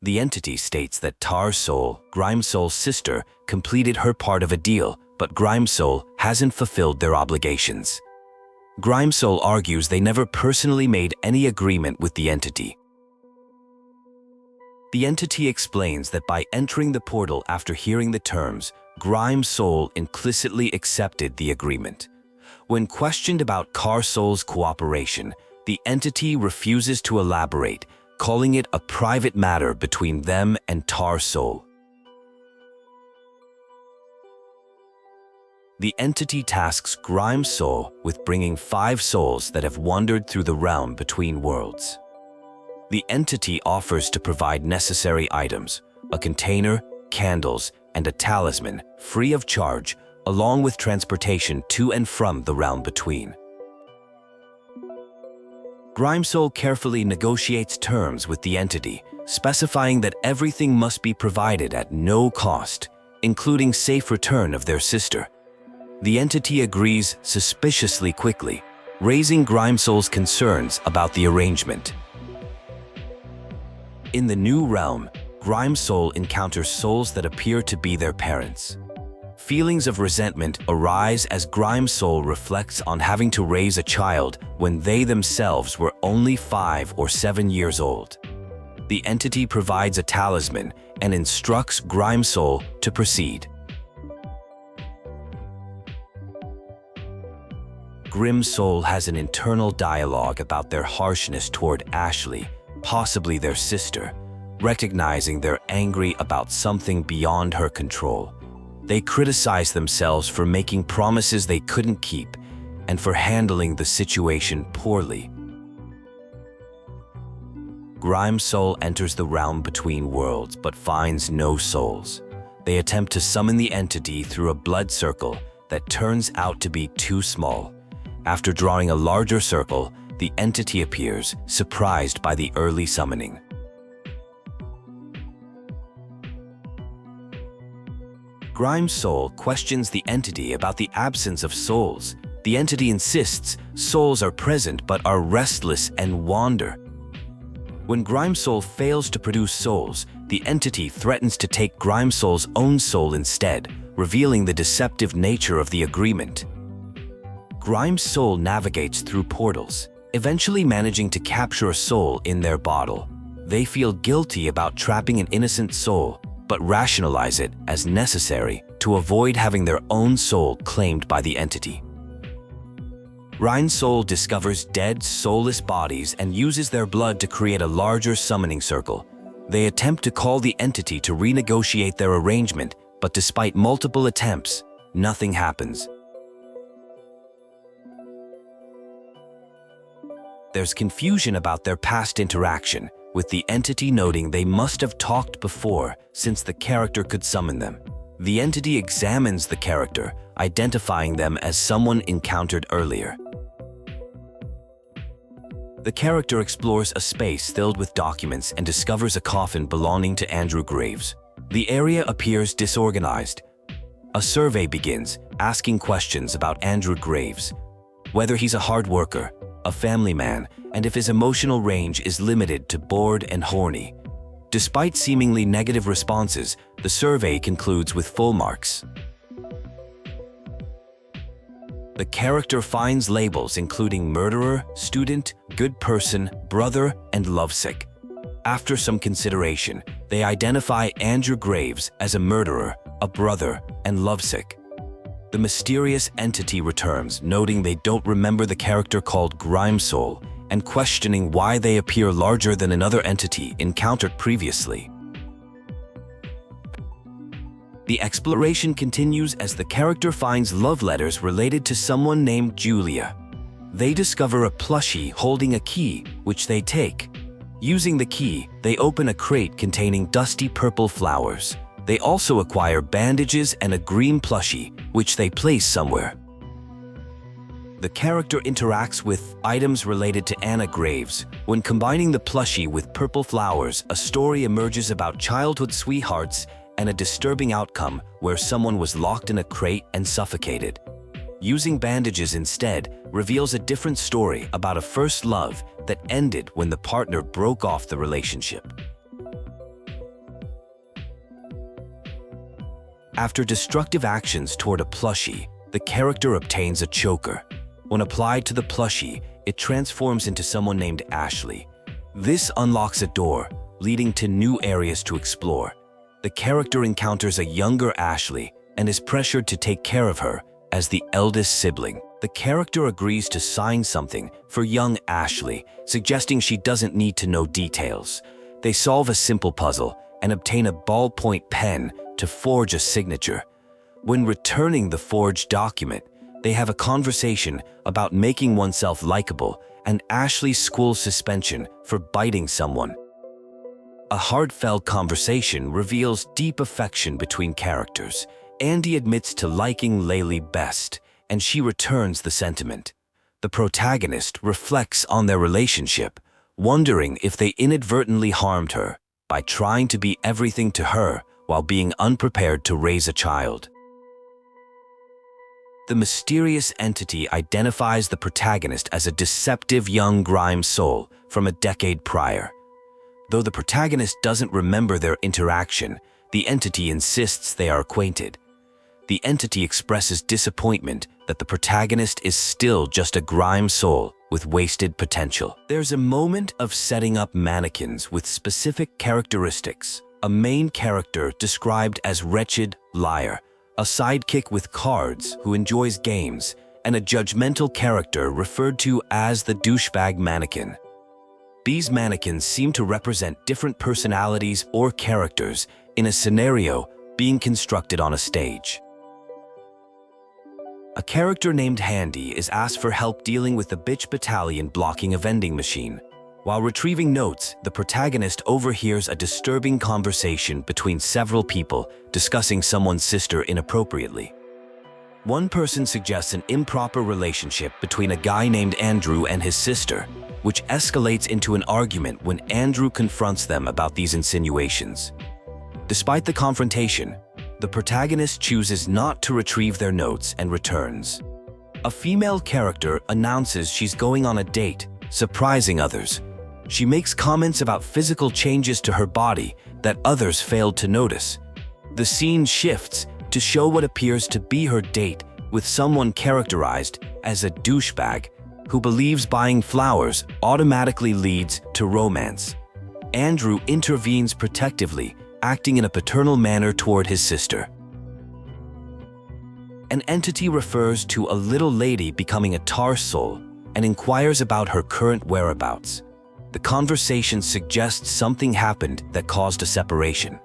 The entity states that Tar Soul, Grime Soul's sister, completed her part of a deal, but Grime Soul hasn't fulfilled their obligations. Grime Soul argues they never personally made any agreement with the entity. The entity explains that by entering the portal after hearing the terms, Grime Soul implicitly accepted the agreement. When questioned about Car Soul's cooperation, the entity refuses to elaborate, calling it a private matter between them and Tar Soul. The entity tasks Grime Soul with bringing 5 souls that have wandered through the realm between worlds. The entity offers to provide necessary items, a container, candles, and a talisman, free of charge, along with transportation to and from the realm between. Grime Soul carefully negotiates terms with the entity, specifying that everything must be provided at no cost, including safe return of their sister. The entity agrees suspiciously quickly, raising Grime Soul's concerns about the arrangement. In the new realm, Grime Soul encounters souls that appear to be their parents. Feelings of resentment arise as Grime Soul reflects on having to raise a child when they themselves were only 5 or 7 years old. The entity provides a talisman and instructs Grime Soul to proceed. Grim Soul has an internal dialogue about their harshness toward Ashley, possibly their sister, recognizing they're angry about something beyond her control. They criticize themselves for making promises they couldn't keep and for handling the situation poorly. Grime Soul enters the realm between worlds but finds no souls. They attempt to summon the entity through a blood circle that turns out to be too small. After drawing a larger circle, the entity appears, surprised by the early summoning. Grime's soul questions the entity about the absence of souls. The entity insists souls are present but are restless and wander. When Grime's soul fails to produce souls, the entity threatens to take Grime's soul's own soul instead, revealing the deceptive nature of the agreement. Grime's soul navigates through portals, eventually managing to capture a soul in their bottle. They feel guilty about trapping an innocent soul, but rationalize it as necessary to avoid having their own soul claimed by the entity. Ryan's soul discovers dead, soulless bodies and uses their blood to create a larger summoning circle. They attempt to call the entity to renegotiate their arrangement, but despite multiple attempts, nothing happens. There's confusion about their past interaction, with the entity noting they must have talked before since the character could summon them. The entity examines the character, identifying them as someone encountered earlier. The character explores a space filled with documents and discovers a coffin belonging to Andrew Graves. The area appears disorganized. A survey begins, asking questions about Andrew Graves, whether he's a hard worker, a family man, and if his emotional range is limited to bored and horny. Despite seemingly negative responses, the survey concludes with full marks. The character finds labels including murderer, student, good person, brother, and lovesick. After some consideration, they identify Andrew Graves as a murderer, a brother, and lovesick. The mysterious entity returns, noting they don't remember the character called Grime's soul, and questioning why they appear larger than another entity encountered previously. The exploration continues as the character finds love letters related to someone named Julia. They discover a plushie holding a key, which they take. Using the key, they open a crate containing dusty purple flowers. They also acquire bandages and a green plushie, which they place somewhere. The character interacts with items related to Anna Graves. When combining the plushie with purple flowers, a story emerges about childhood sweethearts and a disturbing outcome where someone was locked in a crate and suffocated. Using bandages instead reveals a different story about a first love that ended when the partner broke off the relationship. After destructive actions toward a plushie, the character obtains a choker. When applied to the plushie, it transforms into someone named Ashley. This unlocks a door, leading to new areas to explore. The character encounters a younger Ashley and is pressured to take care of her as the eldest sibling. The character agrees to sign something for young Ashley, suggesting she doesn't need to know details. They solve a simple puzzle and obtain a ballpoint pen to forge a signature. When returning the forged document, they have a conversation about making oneself likable and Ashley's school suspension for biting someone. A heartfelt conversation reveals deep affection between characters. Andy admits to liking Leyley best, and she returns the sentiment. The protagonist reflects on their relationship, wondering if they inadvertently harmed her by trying to be everything to her while being unprepared to raise a child. The mysterious entity identifies the protagonist as a deceptive young Grime's soul from a decade prior. Though the protagonist doesn't remember their interaction, the entity insists they are acquainted. The entity expresses disappointment that the protagonist is still just a Grime's soul with wasted potential. There's a moment of setting up mannequins with specific characteristics. A main character described as wretched liar, a sidekick with cards who enjoys games, and a judgmental character referred to as the douchebag mannequin. These mannequins seem to represent different personalities or characters in a scenario being constructed on a stage. A character named Handy is asked for help dealing with the bitch battalion blocking a vending machine. While retrieving notes, the protagonist overhears a disturbing conversation between several people discussing someone's sister inappropriately. One person suggests an improper relationship between a guy named Andrew and his sister, which escalates into an argument when Andrew confronts them about these insinuations. Despite the confrontation, the protagonist chooses not to retrieve their notes and returns. A female character announces she's going on a date, surprising others. She makes comments about physical changes to her body that others failed to notice. The scene shifts to show what appears to be her date with someone characterized as a douchebag who believes buying flowers automatically leads to romance. Andrew intervenes protectively, acting in a paternal manner toward his sister. An entity refers to a little lady becoming a tar soul and inquires about her current whereabouts. The conversation suggests something happened that caused a separation.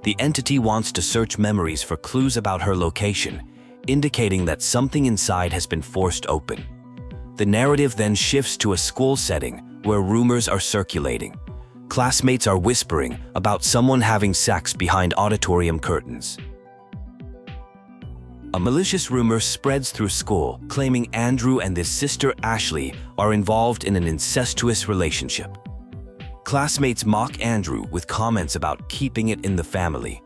The entity wants to search memories for clues about her location, indicating that something inside has been forced open. The narrative then shifts to a school setting where rumors are circulating. Classmates are whispering about someone having sex behind auditorium curtains. A malicious rumor spreads through school, claiming Andrew and his sister Ashley are involved in an incestuous relationship. Classmates mock Andrew with comments about keeping it in the family.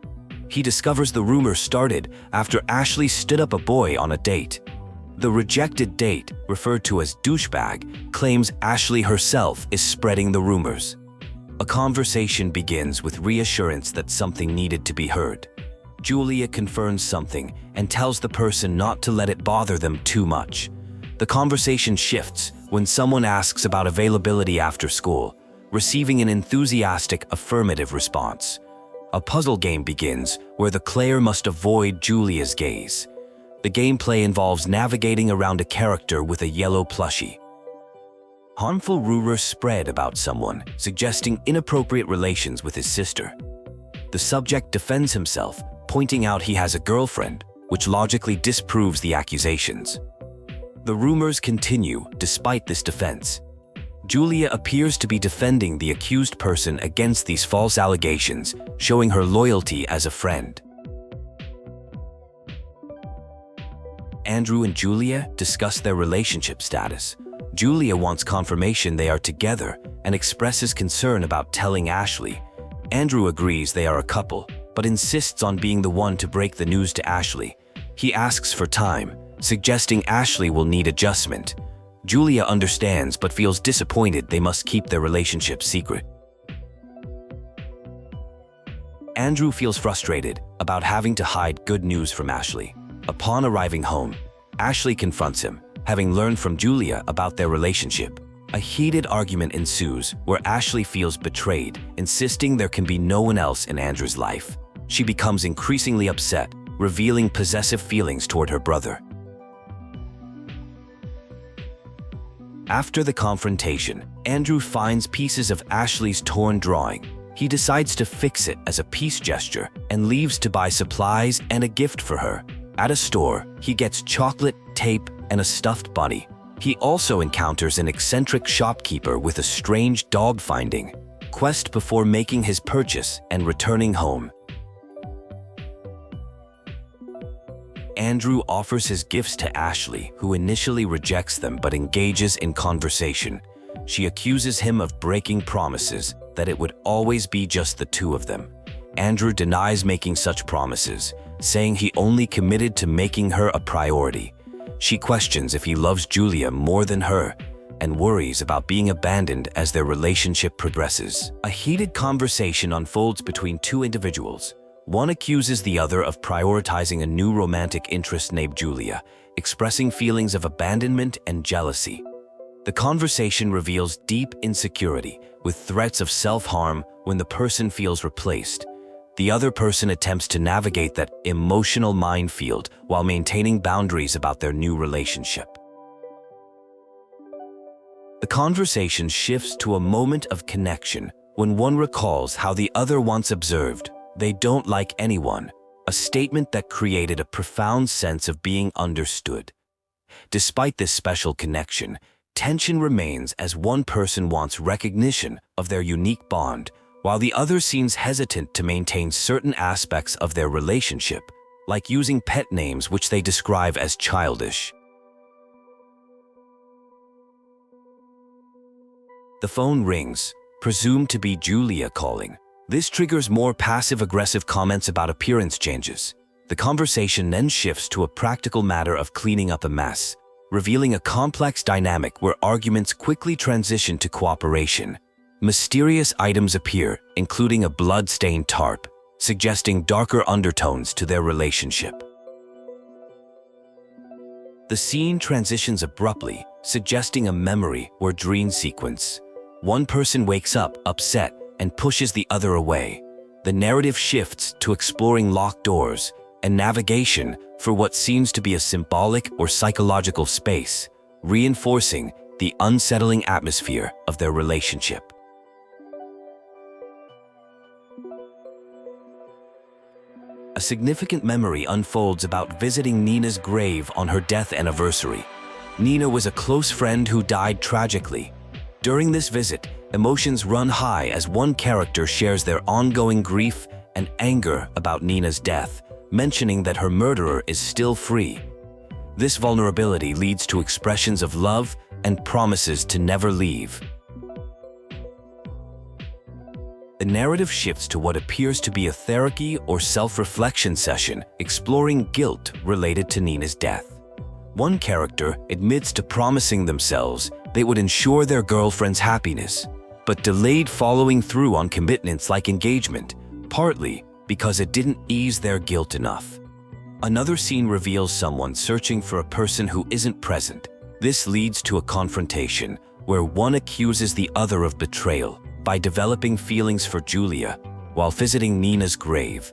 He discovers the rumor started after Ashley stood up a boy on a date. The rejected date, referred to as douchebag, claims Ashley herself is spreading the rumors. A conversation begins with reassurance that something needed to be heard. Julia confirms something and tells the person not to let it bother them too much. The conversation shifts when someone asks about availability after school, receiving an enthusiastic affirmative response. A puzzle game begins where the player must avoid Julia's gaze. The gameplay involves navigating around a character with a yellow plushie. Harmful rumors spread about someone, suggesting inappropriate relations with his sister. The subject defends himself, pointing out he has a girlfriend, which logically disproves the accusations. The rumors continue despite this defense. Julia appears to be defending the accused person against these false allegations, showing her loyalty as a friend. Andrew and Julia discuss their relationship status. Julia wants confirmation they are together and expresses concern about telling Ashley. Andrew agrees they are a couple, but insists on being the one to break the news to Ashley. He asks for time, suggesting Ashley will need adjustment. Julia understands but feels disappointed they must keep their relationship secret. Andrew feels frustrated about having to hide good news from Ashley. Upon arriving home, Ashley confronts him, having learned from Julia about their relationship. A heated argument ensues where Ashley feels betrayed, insisting there can be no one else in Andrew's life. She becomes increasingly upset, revealing possessive feelings toward her brother. After the confrontation, Andrew finds pieces of Ashley's torn drawing. He decides to fix it as a peace gesture and leaves to buy supplies and a gift for her. At a store, he gets chocolate, tape, and a stuffed bunny. He also encounters an eccentric shopkeeper with a strange dog-finding quest before making his purchase and returning home. Andrew offers his gifts to Ashley, who initially rejects them but engages in conversation. She accuses him of breaking promises, that it would always be just the two of them. Andrew denies making such promises, saying he only committed to making her a priority. She questions if he loves Julia more than her and worries about being abandoned as their relationship progresses. A heated conversation unfolds between two individuals. One accuses the other of prioritizing a new romantic interest named Julia, expressing feelings of abandonment and jealousy. The conversation reveals deep insecurity, with threats of self-harm when the person feels replaced. The other person attempts to navigate that emotional minefield while maintaining boundaries about their new relationship. The conversation shifts to a moment of connection when one recalls how the other once observed, "They don't like anyone," a statement that created a profound sense of being understood. Despite this special connection, tension remains as one person wants recognition of their unique bond, while the other seems hesitant to maintain certain aspects of their relationship, like using pet names which they describe as childish. The phone rings, presumed to be Julia calling. This triggers more passive-aggressive comments about appearance changes. The conversation then shifts to a practical matter of cleaning up a mess, revealing a complex dynamic where arguments quickly transition to cooperation. Mysterious items appear, including a blood-stained tarp, suggesting darker undertones to their relationship. The scene transitions abruptly, suggesting a memory or dream sequence. One person wakes up, upset, and pushes the other away. The narrative shifts to exploring locked doors and navigation for what seems to be a symbolic or psychological space, reinforcing the unsettling atmosphere of their relationship. A significant memory unfolds about visiting Nina's grave on her death anniversary. Nina was a close friend who died tragically. During this visit, emotions run high as one character shares their ongoing grief and anger about Nina's death, mentioning that her murderer is still free. This vulnerability leads to expressions of love and promises to never leave. The narrative shifts to what appears to be a therapy or self-reflection session, exploring guilt related to Nina's death. One character admits to promising themselves they would ensure their girlfriend's happiness, but delayed following through on commitments like engagement, partly because it didn't ease their guilt enough. Another scene reveals someone searching for a person who isn't present. This leads to a confrontation where one accuses the other of betrayal by developing feelings for Julia while visiting Nina's grave.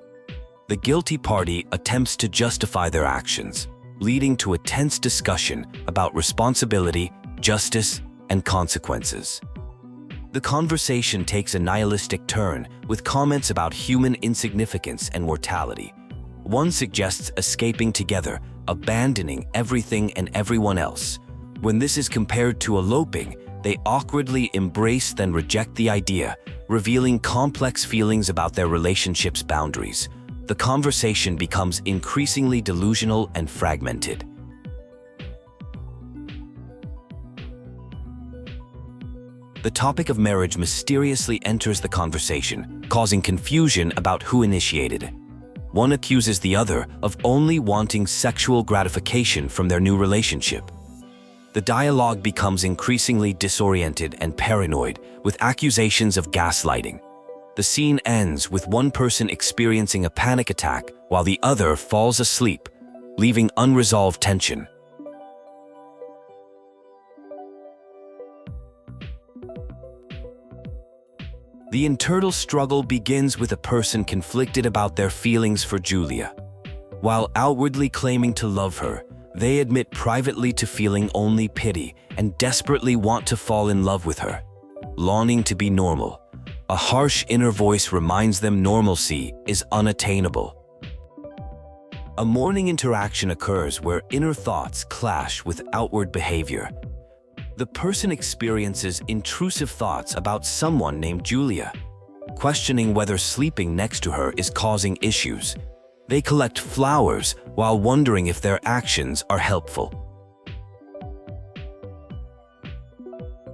The guilty party attempts to justify their actions, leading to a tense discussion about responsibility, justice, and consequences. The conversation takes a nihilistic turn with comments about human insignificance and mortality. One suggests escaping together, abandoning everything and everyone else. When this is compared to eloping, they awkwardly embrace then reject the idea, revealing complex feelings about their relationship's boundaries. The conversation becomes increasingly delusional and fragmented. The topic of marriage mysteriously enters the conversation, causing confusion about who initiated it. One accuses the other of only wanting sexual gratification from their new relationship. The dialogue becomes increasingly disoriented and paranoid, with accusations of gaslighting. The scene ends with one person experiencing a panic attack while the other falls asleep, leaving unresolved tension. The internal struggle begins with a person conflicted about their feelings for Julia. While outwardly claiming to love her, they admit privately to feeling only pity and desperately want to fall in love with her. Longing to be normal, a harsh inner voice reminds them normalcy is unattainable. A morning interaction occurs where inner thoughts clash with outward behavior. The person experiences intrusive thoughts about someone named Julia, questioning whether sleeping next to her is causing issues. They collect flowers while wondering if their actions are helpful.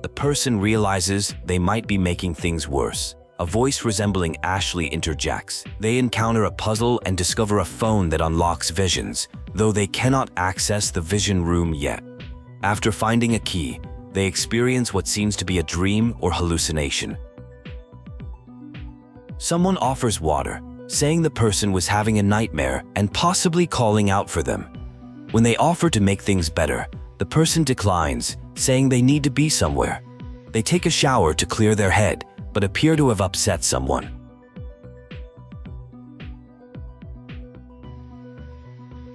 The person realizes they might be making things worse. A voice resembling Ashley interjects. They encounter a puzzle and discover a phone that unlocks visions, though they cannot access the vision room yet. After finding a key, they experience what seems to be a dream or hallucination. Someone offers water, saying the person was having a nightmare and possibly calling out for them. When they offer to make things better, the person declines, saying they need to be somewhere. They take a shower to clear their head, but appear to have upset someone.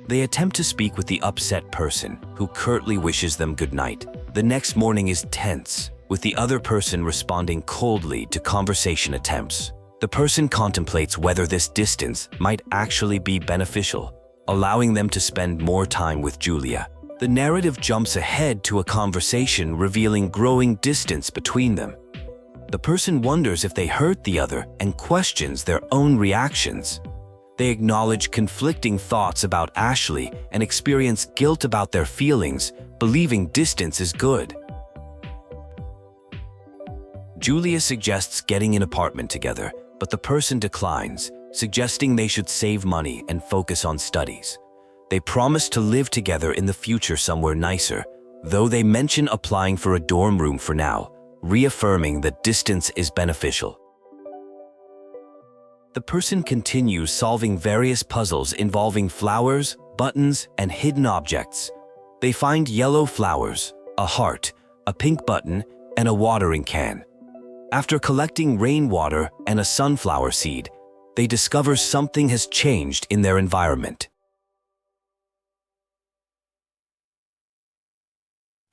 They attempt to speak with the upset person, who curtly wishes them good night. The next morning is tense, with the other person responding coldly to conversation attempts. The person contemplates whether this distance might actually be beneficial, allowing them to spend more time with Julia. The narrative jumps ahead to a conversation revealing growing distance between them. The person wonders if they hurt the other and questions their own reactions. They acknowledge conflicting thoughts about Ashley and experience guilt about their feelings, believing distance is good. Julia suggests getting an apartment together, but the person declines, suggesting they should save money and focus on studies. They promise to live together in the future somewhere nicer, though they mention applying for a dorm room for now, reaffirming that distance is beneficial. The person continues solving various puzzles involving flowers, buttons, and hidden objects. They find yellow flowers, a heart, a pink button, and a watering can. After collecting rainwater and a sunflower seed, they discover something has changed in their environment.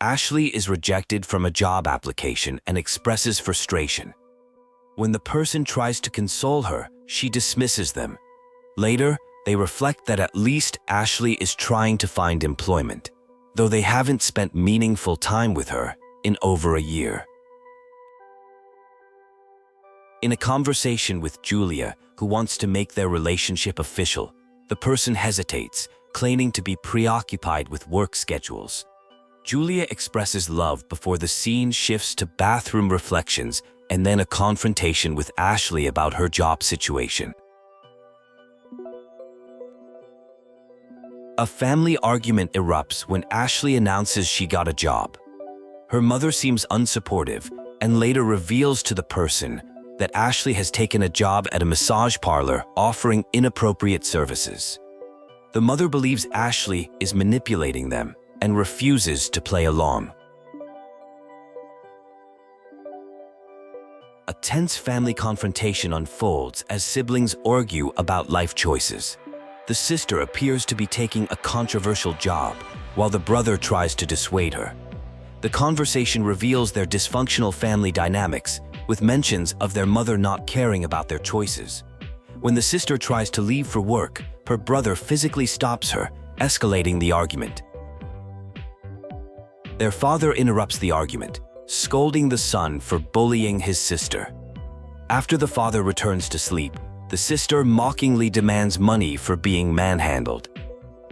Ashley is rejected from a job application and expresses frustration. When the person tries to console her, she dismisses them. Later, they reflect that at least Ashley is trying to find employment, though they haven't spent meaningful time with her in over a year. In a conversation with Julia, who wants to make their relationship official, the person hesitates, claiming to be preoccupied with work schedules. Julia expresses love before the scene shifts to bathroom reflections and then a confrontation with Ashley about her job situation. A family argument erupts when Ashley announces she got a job. Her mother seems unsupportive and later reveals to the person that Ashley has taken a job at a massage parlor offering inappropriate services. The mother believes Ashley is manipulating them and refuses to play along. A tense family confrontation unfolds as siblings argue about life choices. The sister appears to be taking a controversial job, while the brother tries to dissuade her. The conversation reveals their dysfunctional family dynamics, with mentions of their mother not caring about their choices. When the sister tries to leave for work, her brother physically stops her, escalating the argument. Their father interrupts the argument, scolding the son for bullying his sister. After the father returns to sleep, the sister mockingly demands money for being manhandled.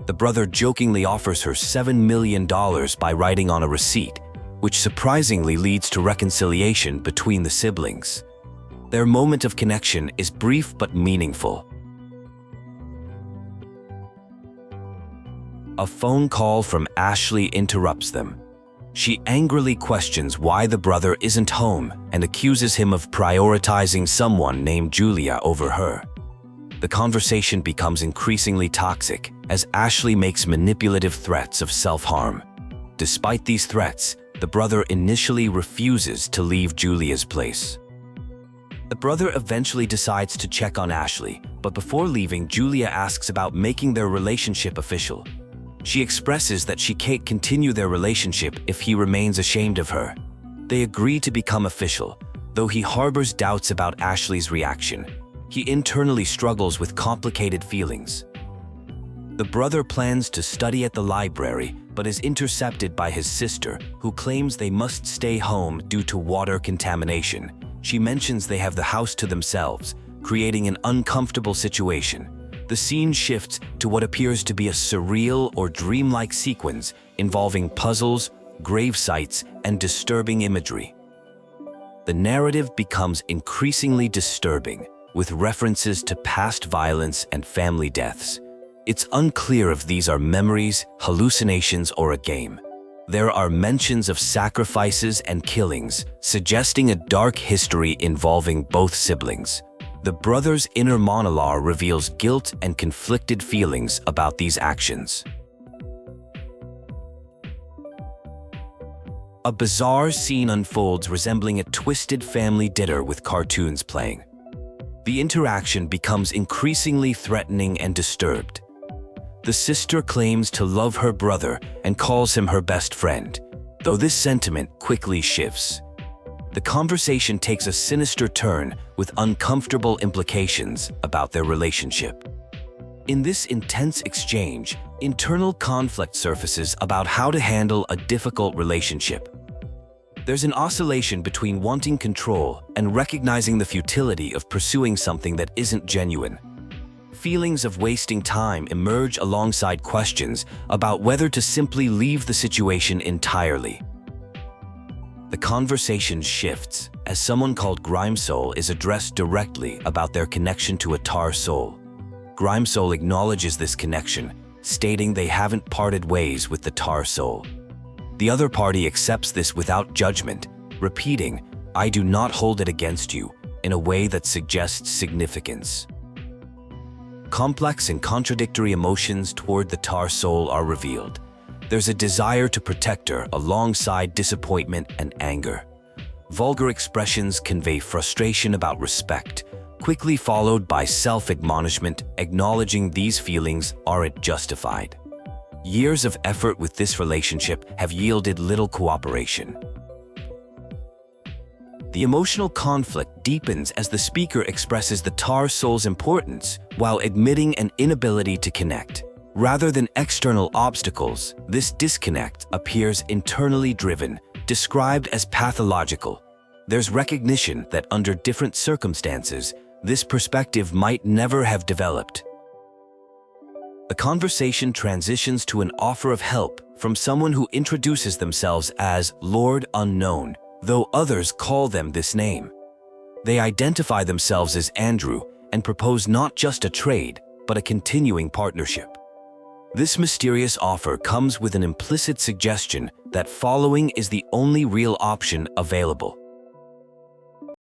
The brother jokingly offers her $7 million by writing on a receipt, which surprisingly leads to reconciliation between the siblings. Their moment of connection is brief but meaningful. A phone call from Ashley interrupts them. She angrily questions why the brother isn't home and accuses him of prioritizing someone named Julia over her. The conversation becomes increasingly toxic as Ashley makes manipulative threats of self-harm. Despite these threats, the brother initially refuses to leave Julia's place. The brother eventually decides to check on Ashley, but before leaving, Julia asks about making their relationship official. She expresses that she can't continue their relationship if he remains ashamed of her. They agree to become official, though he harbors doubts about Ashley's reaction. He internally struggles with complicated feelings. The brother plans to study at the library, but is intercepted by his sister, who claims they must stay home due to water contamination. She mentions they have the house to themselves, creating an uncomfortable situation. The scene shifts to what appears to be a surreal or dreamlike sequence involving puzzles, grave sites, and disturbing imagery. The narrative becomes increasingly disturbing, with references to past violence and family deaths. It's unclear if these are memories, hallucinations, or a game. There are mentions of sacrifices and killings, suggesting a dark history involving both siblings. The brother's inner monologue reveals guilt and conflicted feelings about these actions. A bizarre scene unfolds resembling a twisted family dinner with cartoons playing. The interaction becomes increasingly threatening and disturbed. The sister claims to love her brother and calls him her best friend, though this sentiment quickly shifts. The conversation takes a sinister turn with uncomfortable implications about their relationship. In this intense exchange, internal conflict surfaces about how to handle a difficult relationship. There's an oscillation between wanting control and recognizing the futility of pursuing something that isn't genuine. Feelings of wasting time emerge alongside questions about whether to simply leave the situation entirely. The conversation shifts as someone called Grimesoul is addressed directly about their connection to a tar soul. Grimesoul acknowledges this connection, stating they haven't parted ways with the tar soul. The other party accepts this without judgment, repeating, "I do not hold it against you," in a way that suggests significance. Complex and contradictory emotions toward the tar soul are revealed. There's a desire to protect her alongside disappointment and anger. Vulgar expressions convey frustration about respect, quickly followed by self-admonishment, acknowledging these feelings aren't justified. Years of effort with this relationship have yielded little cooperation. The emotional conflict deepens as the speaker expresses the tar soul's importance while admitting an inability to connect. Rather than external obstacles, this disconnect appears internally driven, described as pathological. There's recognition that under different circumstances, this perspective might never have developed. The conversation transitions to an offer of help from someone who introduces themselves as Lord Unknown, though others call them this name. They identify themselves as Andrew and propose not just a trade, but a continuing partnership. This mysterious offer comes with an implicit suggestion that following is the only real option available.